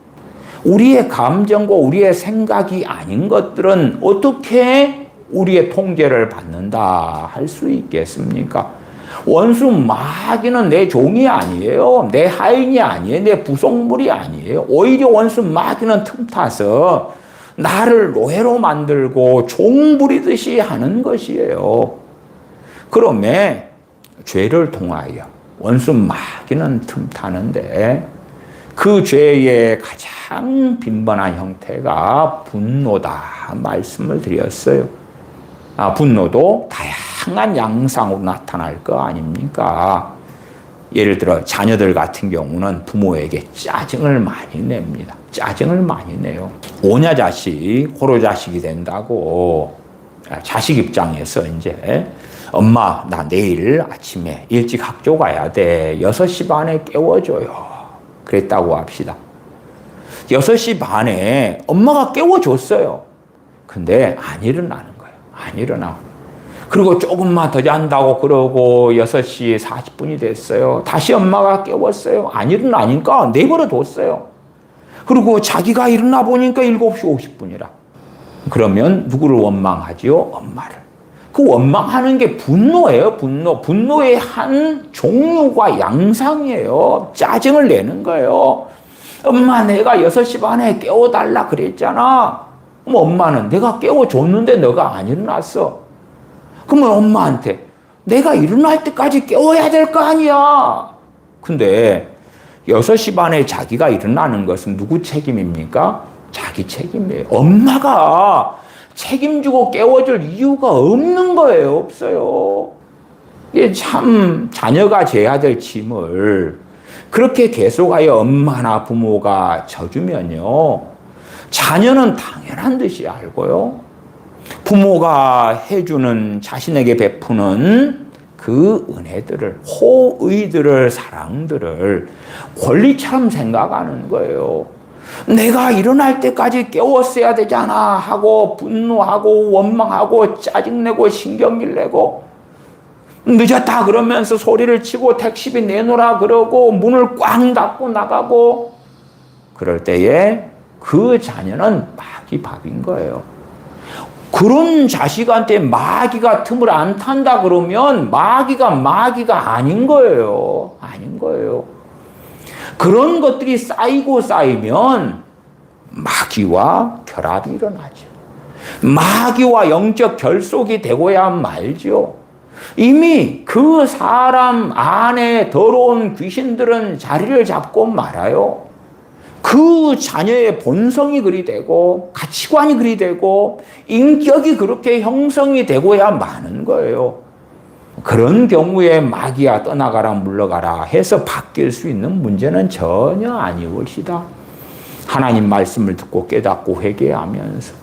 우리의 감정과 우리의 생각이 아닌 것들은 어떻게 우리의 통제를 받는다 할 수 있겠습니까? 원수 마귀는 내 종이 아니에요. 내 하인이 아니에요. 내 부속물이 아니에요. 오히려 원수 마귀는 틈타서 나를 노예로 만들고 종 부리듯이 하는 것이에요. 그러면 죄를 통하여 원수 마귀는 틈타는데 그 죄의 가장 빈번한 형태가 분노다 말씀을 드렸어요. 분노도 다양한 양상으로 나타날 거 아닙니까? 예를 들어 자녀들 같은 경우는 부모에게 짜증을 많이 냅니다. 짜증을 많이 내요. 오냐자식, 호로자식이 된다고 자식 입장에서 이제 엄마 나 내일 아침에 일찍 학교 가야 돼. 6시 반에 깨워줘요. 그랬다고 합시다. 6시 반에 엄마가 깨워줬어요. 근데 안 일어나는 거예요. 안 일어나. 그리고 조금만 더 잔다고 그러고 6시 40분이 됐어요. 다시 엄마가 깨웠어요. 안 일어나니까 내버려 뒀어요. 그리고 자기가 일어나 보니까 7시 50분이라. 그러면 누구를 원망하지요? 엄마를. 그 원망하는 게 분노예요. 분노의 한 종류가 양상이에요. 짜증을 내는 거예요. 엄마 내가 6시 반에 깨워달라 그랬잖아. 그럼 엄마는 내가 깨워줬는데 너가 안 일어났어. 그러면 엄마한테 내가 일어날 때까지 깨워야 될 거 아니야. 근데 6시 반에 자기가 일어나는 것은 누구 책임입니까? 자기 책임이에요. 엄마가 책임지고 깨워줄 이유가 없는 거예요. 없어요. 이게 참 자녀가 져야 될 짐을 그렇게 계속하여 엄마나 부모가 져주면요. 자녀는 당연한 듯이 알고요. 부모가 해주는 자신에게 베푸는 그 은혜들을, 호의들을, 사랑들을 권리처럼 생각하는 거예요. 내가 일어날 때까지 깨웠어야 되잖아 하고 분노하고 원망하고 짜증내고 신경질 내고 늦었다 그러면서 소리를 치고 택시비 내놓으라 그러고 문을 꽝 닫고 나가고 그럴 때에 그 자녀는 마귀 밥인 거예요. 그런 자식한테 마귀가 틈을 안 탄다 그러면 마귀가 아닌 거예요. 아닌 거예요. 그런 것들이 쌓이면 마귀와 결합이 일어나죠. 마귀와 영적 결속이 되고야 말죠. 이미 그 사람 안에 더러운 귀신들은 자리를 잡고 말아요. 그 자녀의 본성이 그리 되고 가치관이 그리 되고 인격이 그렇게 형성이 되고야 마는 거예요. 그런 경우에 마귀야 떠나가라 물러가라 해서 바뀔 수 있는 문제는 전혀 아니옵시다. 하나님 말씀을 듣고 깨닫고 회개하면서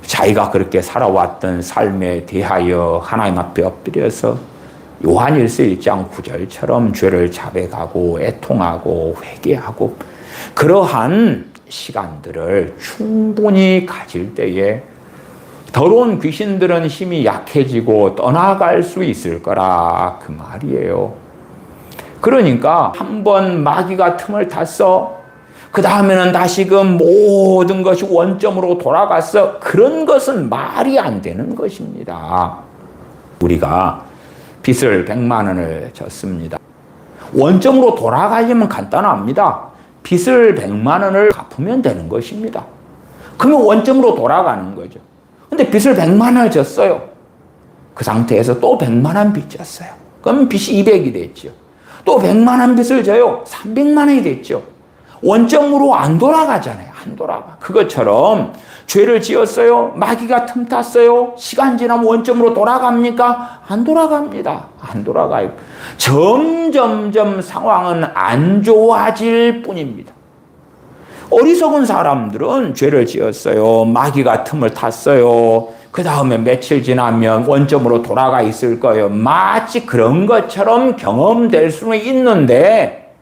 자기가 그렇게 살아왔던 삶에 대하여 하나님 앞에 엎드려서 요한일서 1장 9절처럼 죄를 자백하고 애통하고 회개하고 그러한 시간들을 충분히 가질 때에 더러운 귀신들은 힘이 약해지고 떠나갈 수 있을 거라 그 말이에요. 그러니까 한번 마귀가 틈을 탔어. 그 다음에는 다시금 모든 것이 원점으로 돌아갔어. 그런 것은 말이 안 되는 것입니다. 우리가 빚을 100만 원을 졌습니다. 원점으로 돌아가려면 간단합니다. 빚을 100만 원을 갚으면 되는 것입니다. 그러면 원점으로 돌아가는 거죠. 근데 빚을 100만 원을 졌어요. 그 상태에서 또 100만 원 빚 졌어요. 그럼 빚이 200이 됐죠. 또 100만 원 빚을 져요. 300만 원이 됐죠. 원점으로 안 돌아가잖아요. 안 돌아가. 그것처럼 죄를 지었어요. 마귀가 틈탔어요. 시간 지나면 원점으로 돌아갑니까? 안 돌아갑니다. 안 돌아가요. 점점점 상황은 안 좋아질 뿐입니다. 어리석은 사람들은 죄를 지었어요. 마귀가 틈을 탔어요. 그 다음에 며칠 지나면 원점으로 돌아가 있을 거예요. 마치 그런 것처럼 경험될 수는 있는데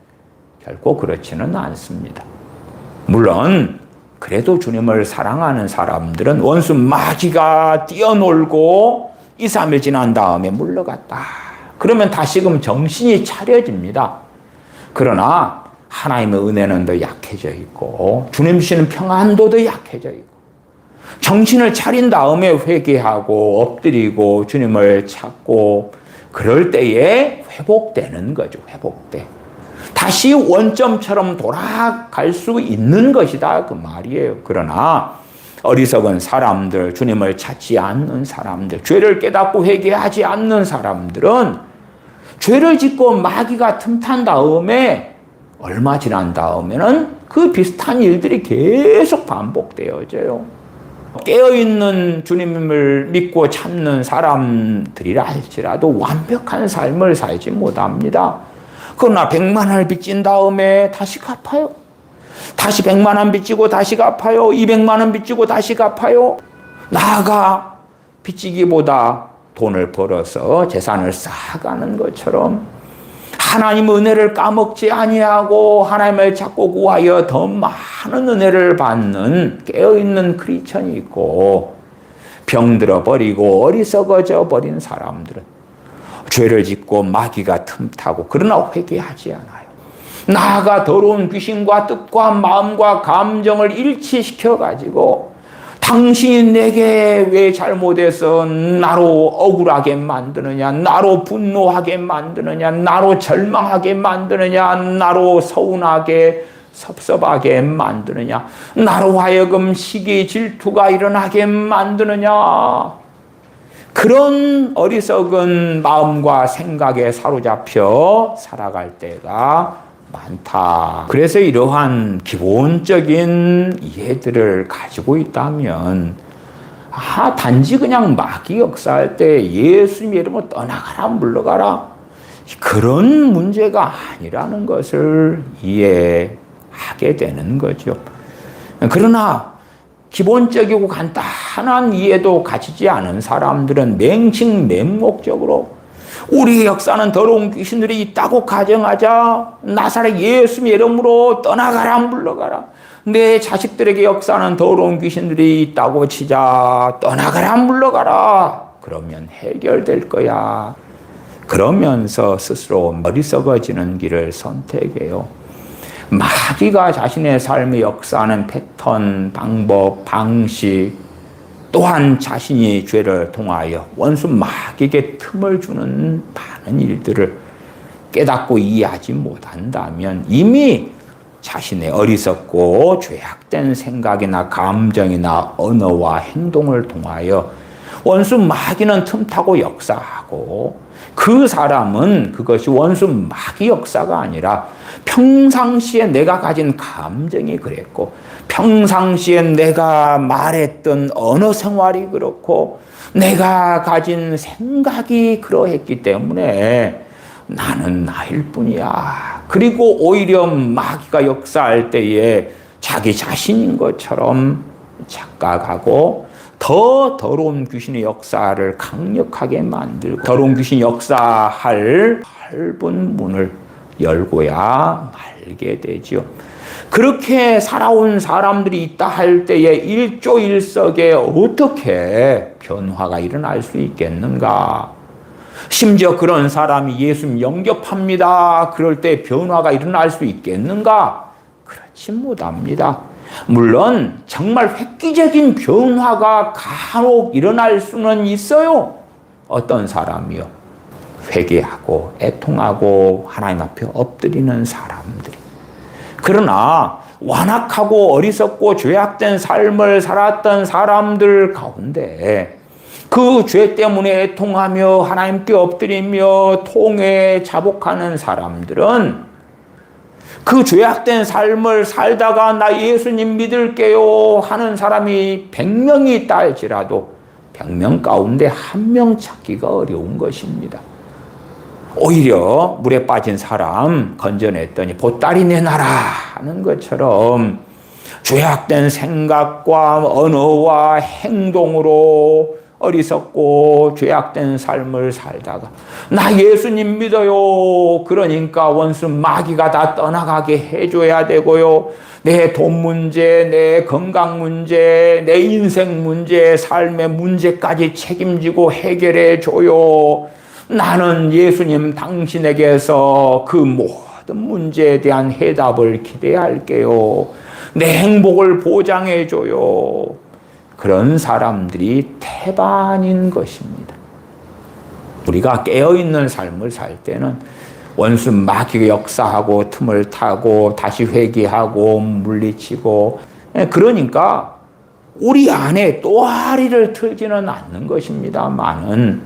결코 그렇지는 않습니다. 물론 그래도 주님을 사랑하는 사람들은 원수 마귀가 뛰어놀고 2, 3일 지난 다음에 물러갔다. 그러면 다시금 정신이 차려집니다. 그러나 하나님의 은혜는 더 약해져 있고 주님 주시는 평안도 더 약해져 있고 정신을 차린 다음에 회개하고 엎드리고 주님을 찾고 그럴 때에 회복되는 거죠. 회복돼. 다시 원점처럼 돌아갈 수 있는 것이다 그 말이에요. 그러나 어리석은 사람들, 주님을 찾지 않는 사람들, 죄를 깨닫고 회개하지 않는 사람들은 죄를 짓고 마귀가 틈탄 다음에 얼마 지난 다음에는 그 비슷한 일들이 계속 반복되어져요. 깨어있는 주님을 믿고 찾는 사람들이라 할지라도 완벽한 삶을 살지 못합니다. 그러나 100만 원을 빚진 다음에 다시 갚아요. 다시 100만 원 빚지고 다시 갚아요. 200만 원 빚지고 다시 갚아요. 나아가 빚지기보다 돈을 벌어서 재산을 쌓아가는 것처럼 하나님 은혜를 까먹지 아니하고 하나님을 찾고 구하여 더 많은 은혜를 받는 깨어있는 크리스천이 있고 병들어 버리고 어리석어져 버린 사람들은 죄를 짓고 마귀가 틈타고 그러나 회개하지 않아요. 나아가 더러운 귀신과 뜻과 마음과 감정을 일치시켜 가지고 당신이 내게 왜 잘못해서 나로 억울하게 만드느냐, 나로 분노하게 만드느냐, 나로 절망하게 만드느냐, 나로 서운하게 섭섭하게 만드느냐, 나로 하여금 시기 질투가 일어나게 만드느냐. 그런 어리석은 마음과 생각에 사로잡혀 살아갈 때가 많다. 그래서 이러한 기본적인 이해들을 가지고 있다면 단지 그냥 마귀 역사할 때 예수님 이름으로 떠나가라 물러가라 그런 문제가 아니라는 것을 이해하게 되는 거죠. 그러나 기본적이고 간단한 이해도 가지지 않은 사람들은 맹칭맹목적으로 우리 역사는 더러운 귀신들이 있다고 가정하자. 나사렛 예수님의 이름으로 떠나가라 물러가라. 내 자식들에게 역사는 더러운 귀신들이 있다고 치자. 떠나가라 물러가라. 그러면 해결될 거야. 그러면서 스스로 어리석어지는 길을 선택해요. 마귀가 자신의 삶의 역사하는 패턴, 방법, 방식 또한 자신이 죄를 통하여 원수 마귀에게 틈을 주는 많은 일들을 깨닫고 이해하지 못한다면 이미 자신의 어리석고 죄악된 생각이나 감정이나 언어와 행동을 통하여 원수 마귀는 틈타고 역사하고 그 사람은 그것이 원수 마귀 역사가 아니라 평상시에 내가 가진 감정이 그랬고 평상시에 내가 말했던 언어 생활이 그렇고 내가 가진 생각이 그러했기 때문에 나는 나일 뿐이야. 그리고 오히려 마귀가 역사할 때에 자기 자신인 것처럼 착각하고 더 더러운 귀신의 역사를 강력하게 만들고 더러운 귀신 역사할 넓은 문을 열고야 말게 되죠. 그렇게 살아온 사람들이 있다 할 때에 일조일석에 어떻게 변화가 일어날 수 있겠는가? 심지어 그런 사람이 예수님 영접합니다. 그럴 때 변화가 일어날 수 있겠는가? 그렇지 못합니다. 물론 정말 획기적인 변화가 간혹 일어날 수는 있어요. 어떤 사람이요? 회개하고 애통하고 하나님 앞에 엎드리는 사람들이. 그러나 완악하고 어리석고 죄악된 삶을 살았던 사람들 가운데 그 죄 때문에 애통하며 하나님께 엎드리며 통회 자복하는 사람들은 그 죄악된 삶을 살다가 나 예수님 믿을게요 하는 사람이 100명이 있다 할지라도 100명 가운데 1명 찾기가 어려운 것입니다. 오히려 물에 빠진 사람 건져냈더니 보따리 내놔라 하는 것처럼 죄악된 생각과 언어와 행동으로 어리석고 죄악된 삶을 살다가 나 예수님 믿어요. 그러니까 원수 마귀가 다 떠나가게 해줘야 되고요. 내 돈 문제, 내 건강 문제, 내 인생 문제, 삶의 문제까지 책임지고 해결해 줘요. 나는 예수님 당신에게서 그 모든 문제에 대한 해답을 기대할게요. 내 행복을 보장해 줘요. 그런 사람들이 태반인 것입니다. 우리가 깨어있는 삶을 살 때는 원수 마귀가 역사하고 틈을 타고 다시 회개하고 물리치고, 그러니까 우리 안에 또아리를 틀지는 않는 것입니다만은,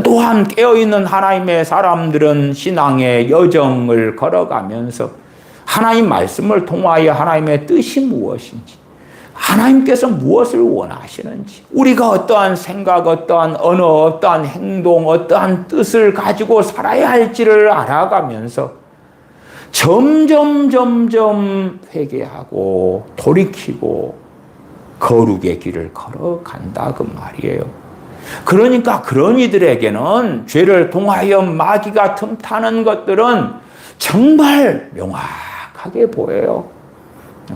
또한 깨어있는 하나님의 사람들은 신앙의 여정을 걸어가면서 하나님 말씀을 통하여 하나님의 뜻이 무엇인지, 하나님께서 무엇을 원하시는지, 우리가 어떠한 생각, 어떠한 언어, 어떠한 행동, 어떠한 뜻을 가지고 살아야 할지를 알아가면서 점점 회개하고 돌이키고 거룩의 길을 걸어간다 그 말이에요. 그러니까 그런 이들에게는 죄를 통하여 마귀가 틈타는 것들은 정말 명확하게 보여요.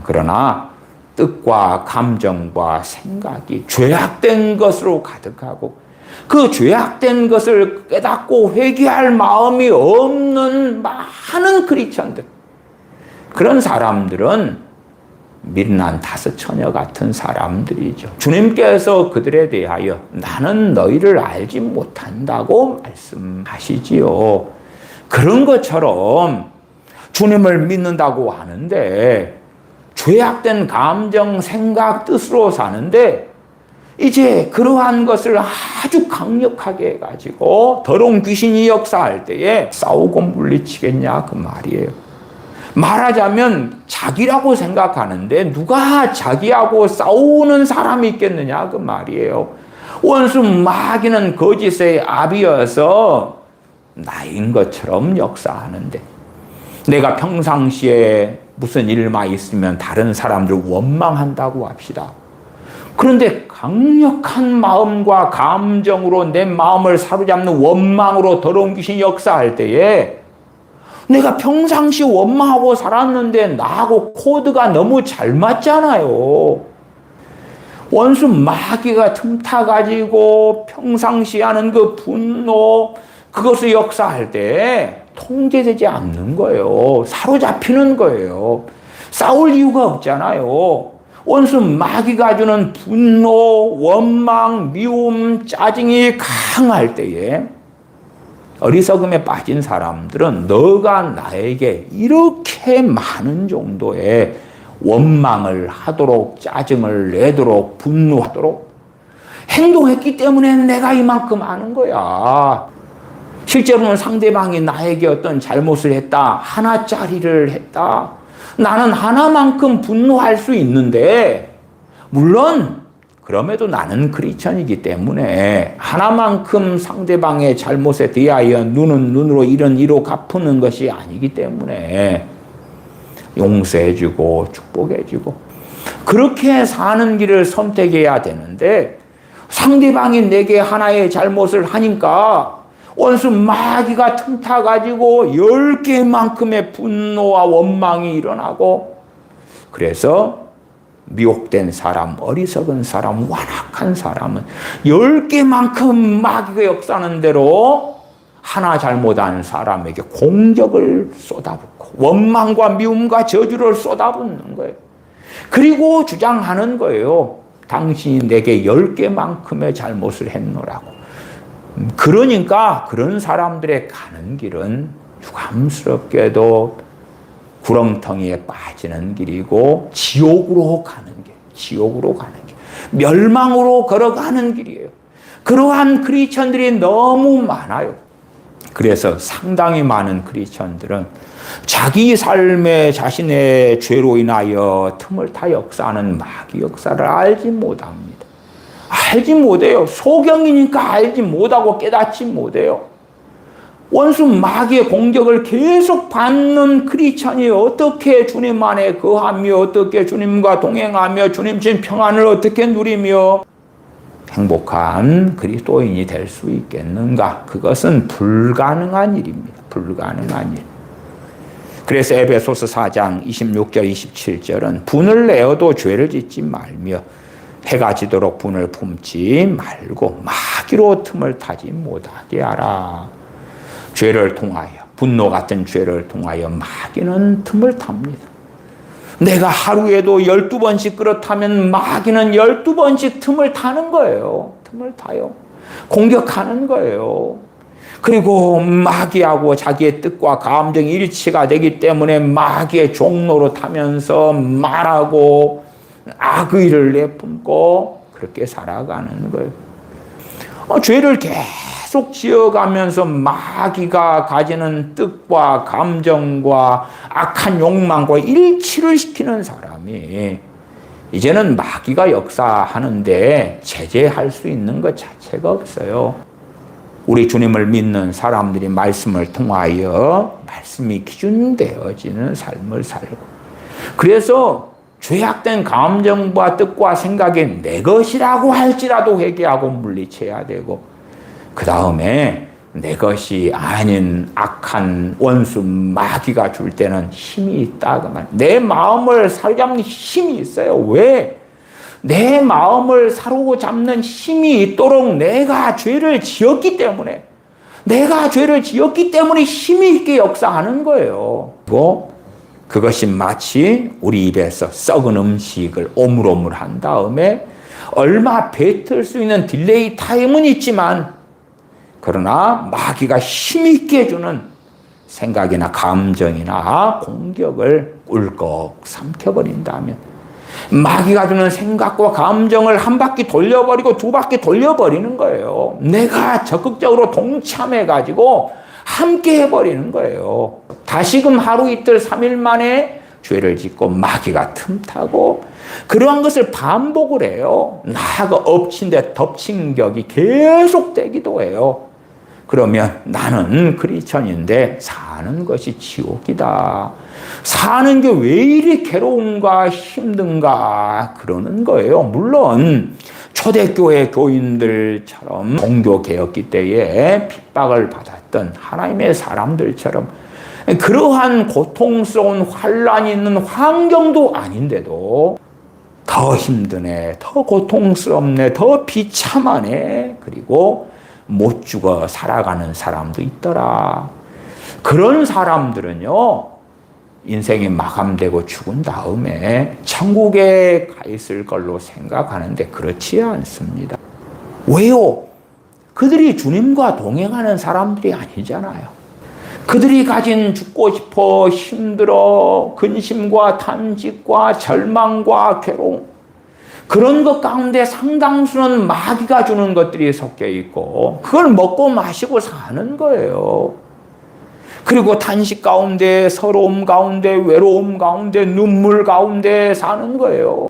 그러나 뜻과 감정과 생각이 죄악된 것으로 가득하고 그 죄악된 것을 깨닫고 회개할 마음이 없는 많은 크리스천들, 그런 사람들은 미련한 다섯 처녀 같은 사람들이죠. 주님께서 그들에 대하여 나는 너희를 알지 못한다고 말씀하시지요. 그런 것처럼 주님을 믿는다고 하는데 죄악된 감정, 생각, 뜻으로 사는데 이제 그러한 것을 아주 강력하게 해가지고 더러운 귀신이 역사할 때에 싸우고 물리치겠냐 그 말이에요. 말하자면 자기라고 생각하는데 누가 자기하고 싸우는 사람이 있겠느냐 그 말이에요. 원수 마귀는 거짓의 아비여서 나인 것처럼 역사하는데, 내가 평상시에 무슨 일만 있으면 다른 사람들 원망한다고 합시다. 그런데 강력한 마음과 감정으로 내 마음을 사로잡는 원망으로 더러운 귀신이 역사할 때에 내가 평상시 원망하고 살았는데 나하고 코드가 너무 잘 맞잖아요. 원수 마귀가 틈타가지고 평상시 하는 그 분노, 그것을 역사할 때 통제되지 않는 거예요. 사로잡히는 거예요. 싸울 이유가 없잖아요. 원수 마귀가 주는 분노, 원망, 미움, 짜증이 강할 때에 어리석음에 빠진 사람들은 너가 나에게 이렇게 많은 정도의 원망을 하도록, 짜증을 내도록, 분노하도록 행동했기 때문에 내가 이만큼 하는 거야. 실제로는 상대방이 나에게 어떤 잘못을 했다, 하나짜리를 했다, 나는 하나만큼 분노할 수 있는데, 물론 그럼에도 나는 크리스천이기 때문에 하나만큼 상대방의 잘못에 대하여 눈은 눈으로 이런 이로 갚는 것이 아니기 때문에 용서해주고 축복해주고 그렇게 사는 길을 선택해야 되는데, 상대방이 내게 하나의 잘못을 하니까 원수 마귀가 틈타가지고 10개만큼의 분노와 원망이 일어나고, 그래서 미혹된 사람, 어리석은 사람, 완악한 사람은 10개만큼 마귀가 역사하는 대로 하나 잘못한 사람에게 공격을 쏟아붓고 원망과 미움과 저주를 쏟아붓는 거예요. 그리고 주장하는 거예요. 당신이 내게 10개만큼의 잘못을 했노라고. 그러니까 그런 사람들의 가는 길은 유감스럽게도 구렁텅이에 빠지는 길이고 지옥으로 가는 길, 멸망으로 걸어가는 길이에요. 그러한 크리스천들이 너무 많아요. 그래서 상당히 많은 크리스천들은 자기 삶의 자신의 죄로 인하여 틈을 타 역사하는 마귀 역사를 알지 못합니다. 알지 못해요. 소경이니까 알지 못하고 깨닫지 못해요. 원수 마귀의 공격을 계속 받는 크리스천이 어떻게 주님 안에 거하며, 어떻게 주님과 동행하며 주님 신 평안을 어떻게 누리며 행복한 그리스도인이 될 수 있겠는가? 그것은 불가능한 일입니다. 불가능한 일. 그래서 에베소서 4장 26절 27절은 분을 내어도 죄를 짓지 말며 해가 지도록 분을 품지 말고 마귀로 틈을 타지 못하게 하라. 죄를 통하여, 분노 같은 죄를 통하여 마귀는 틈을 탑니다. 내가 하루에도 12번씩 그렇다면 마귀는 12번씩 틈을 타는 거예요. 틈을 타요. 공격하는 거예요. 그리고 마귀하고 자기의 뜻과 감정이 일치가 되기 때문에 마귀의 종로로 타면서 말하고 악의를 내뿜고 그렇게 살아가는 거예요. 죄를 계속 지어가면서 마귀가 가지는 뜻과 감정과 악한 욕망과 일치를 시키는 사람이 이제는 마귀가 역사하는데 제재할 수 있는 것 자체가 없어요. 우리 주님을 믿는 사람들이 말씀을 통하여 말씀이 기준되어지는 삶을 살고, 그래서 죄악된 감정과 뜻과 생각이 내 것이라고 할지라도 회개하고 물리쳐야 되고, 그 다음에 내 것이 아닌 악한 원수 마귀가 줄 때는 힘이 있다. 그만. 내 마음을 사로잡는 힘이 있어요. 왜? 내 마음을 사로잡는 힘이 있도록 내가 죄를 지었기 때문에, 내가 죄를 지었기 때문에 힘이 있게 역사하는 거예요. 그리고 그것이 마치 우리 입에서 썩은 음식을 오물오물 한 다음에 얼마 뱉을 수 있는 딜레이 타임은 있지만, 그러나 마귀가 힘있게 주는 생각이나 감정이나 공격을 꿀꺽 삼켜버린다면, 마귀가 주는 생각과 감정을 한 바퀴 돌려버리고 두 바퀴 돌려버리는 거예요. 내가 적극적으로 동참해가지고 함께 해버리는 거예요. 다시금 하루 이틀 3일 만에 죄를 짓고 마귀가 틈타고, 그러한 것을 반복을 해요. 나가 엎친 데 덮친 격이 계속되기도 해요. 그러면 나는 크리스천인데 사는 것이 지옥이다. 사는 게 왜 이리 괴로운가 힘든가 그러는 거예요. 물론 초대교회 교인들처럼 종교개혁기 때에 핍박을 받았던 하나님의 사람들처럼 그러한 고통스러운 환란이 있는 환경도 아닌데도 더 힘드네, 더 고통스럽네, 더 비참하네, 그리고 못 죽어 살아가는 사람도 있더라. 그런 사람들은요, 인생이 마감되고 죽은 다음에 천국에 가 있을 걸로 생각하는데 그렇지 않습니다. 왜요? 그들이 주님과 동행하는 사람들이 아니잖아요. 그들이 가진 죽고 싶어, 힘들어, 근심과 탄식과 절망과 괴로움, 그런 것 가운데 상당수는 마귀가 주는 것들이 섞여 있고 그걸 먹고 마시고 사는 거예요. 그리고 탄식 가운데, 서러움 가운데, 외로움 가운데, 눈물 가운데 사는 거예요.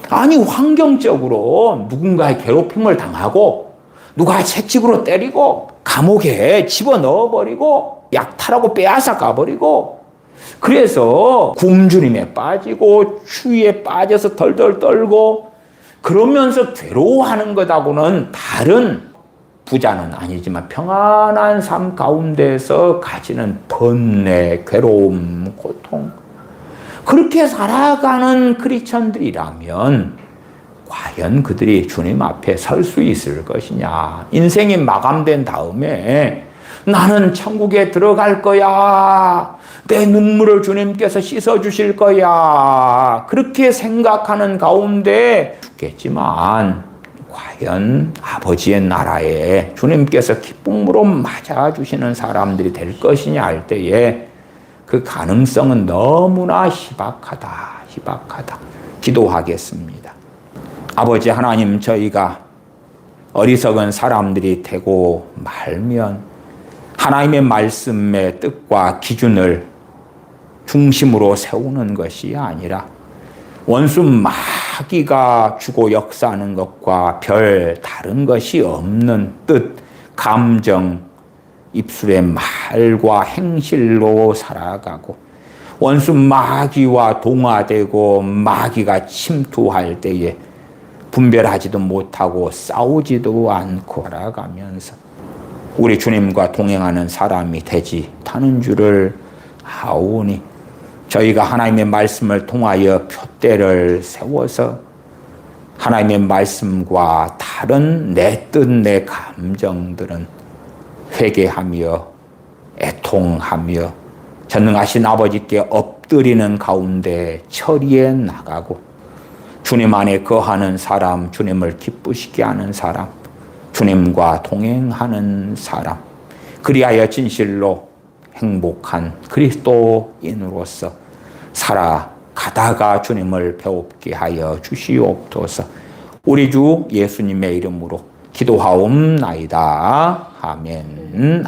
아니, 환경적으로 누군가의 괴롭힘을 당하고 누가 채찍으로 때리고 감옥에 집어넣어버리고 약탈하고 빼앗아 가버리고, 그래서 굶주림에 빠지고 추위에 빠져서 덜덜 떨고 그러면서 괴로워하는 것하고는 다른, 부자는 아니지만 평안한 삶 가운데서 가지는 번뇌, 괴로움, 고통, 그렇게 살아가는 크리스천들이라면 과연 그들이 주님 앞에 설 수 있을 것이냐. 인생이 마감된 다음에 나는 천국에 들어갈 거야, 내 눈물을 주님께서 씻어주실 거야, 그렇게 생각하는 가운데 죽겠지만 과연 아버지의 나라에 주님께서 기쁨으로 맞아주시는 사람들이 될 것이냐 할 때에 그 가능성은 너무나 희박하다. 기도하겠습니다. 아버지 하나님, 저희가 어리석은 사람들이 되고 말면 하나님의 말씀의 뜻과 기준을 중심으로 세우는 것이 아니라 원수 마귀가 주고 역사하는 것과 별 다른 것이 없는 뜻, 감정, 입술의 말과 행실로 살아가고 원수 마귀와 동화되고 마귀가 침투할 때에 분별하지도 못하고 싸우지도 않고 살아가면서 우리 주님과 동행하는 사람이 되지 못하는 줄을 아오니 저희가 하나님의 말씀을 통하여 푯대를 세워서 하나님의 말씀과 다른 내 뜻, 내 감정들은 회개하며 애통하며 전능하신 아버지께 엎드리는 가운데 처리해 나가고 주님 안에 거하는 사람, 주님을 기쁘시게 하는 사람, 주님과 동행하는 사람, 그리하여 진실로 행복한 그리스도인으로서 살아가다가 주님을 배웁게 하여 주시옵소서. 우리 주 예수님의 이름으로 기도하옵나이다. 아멘.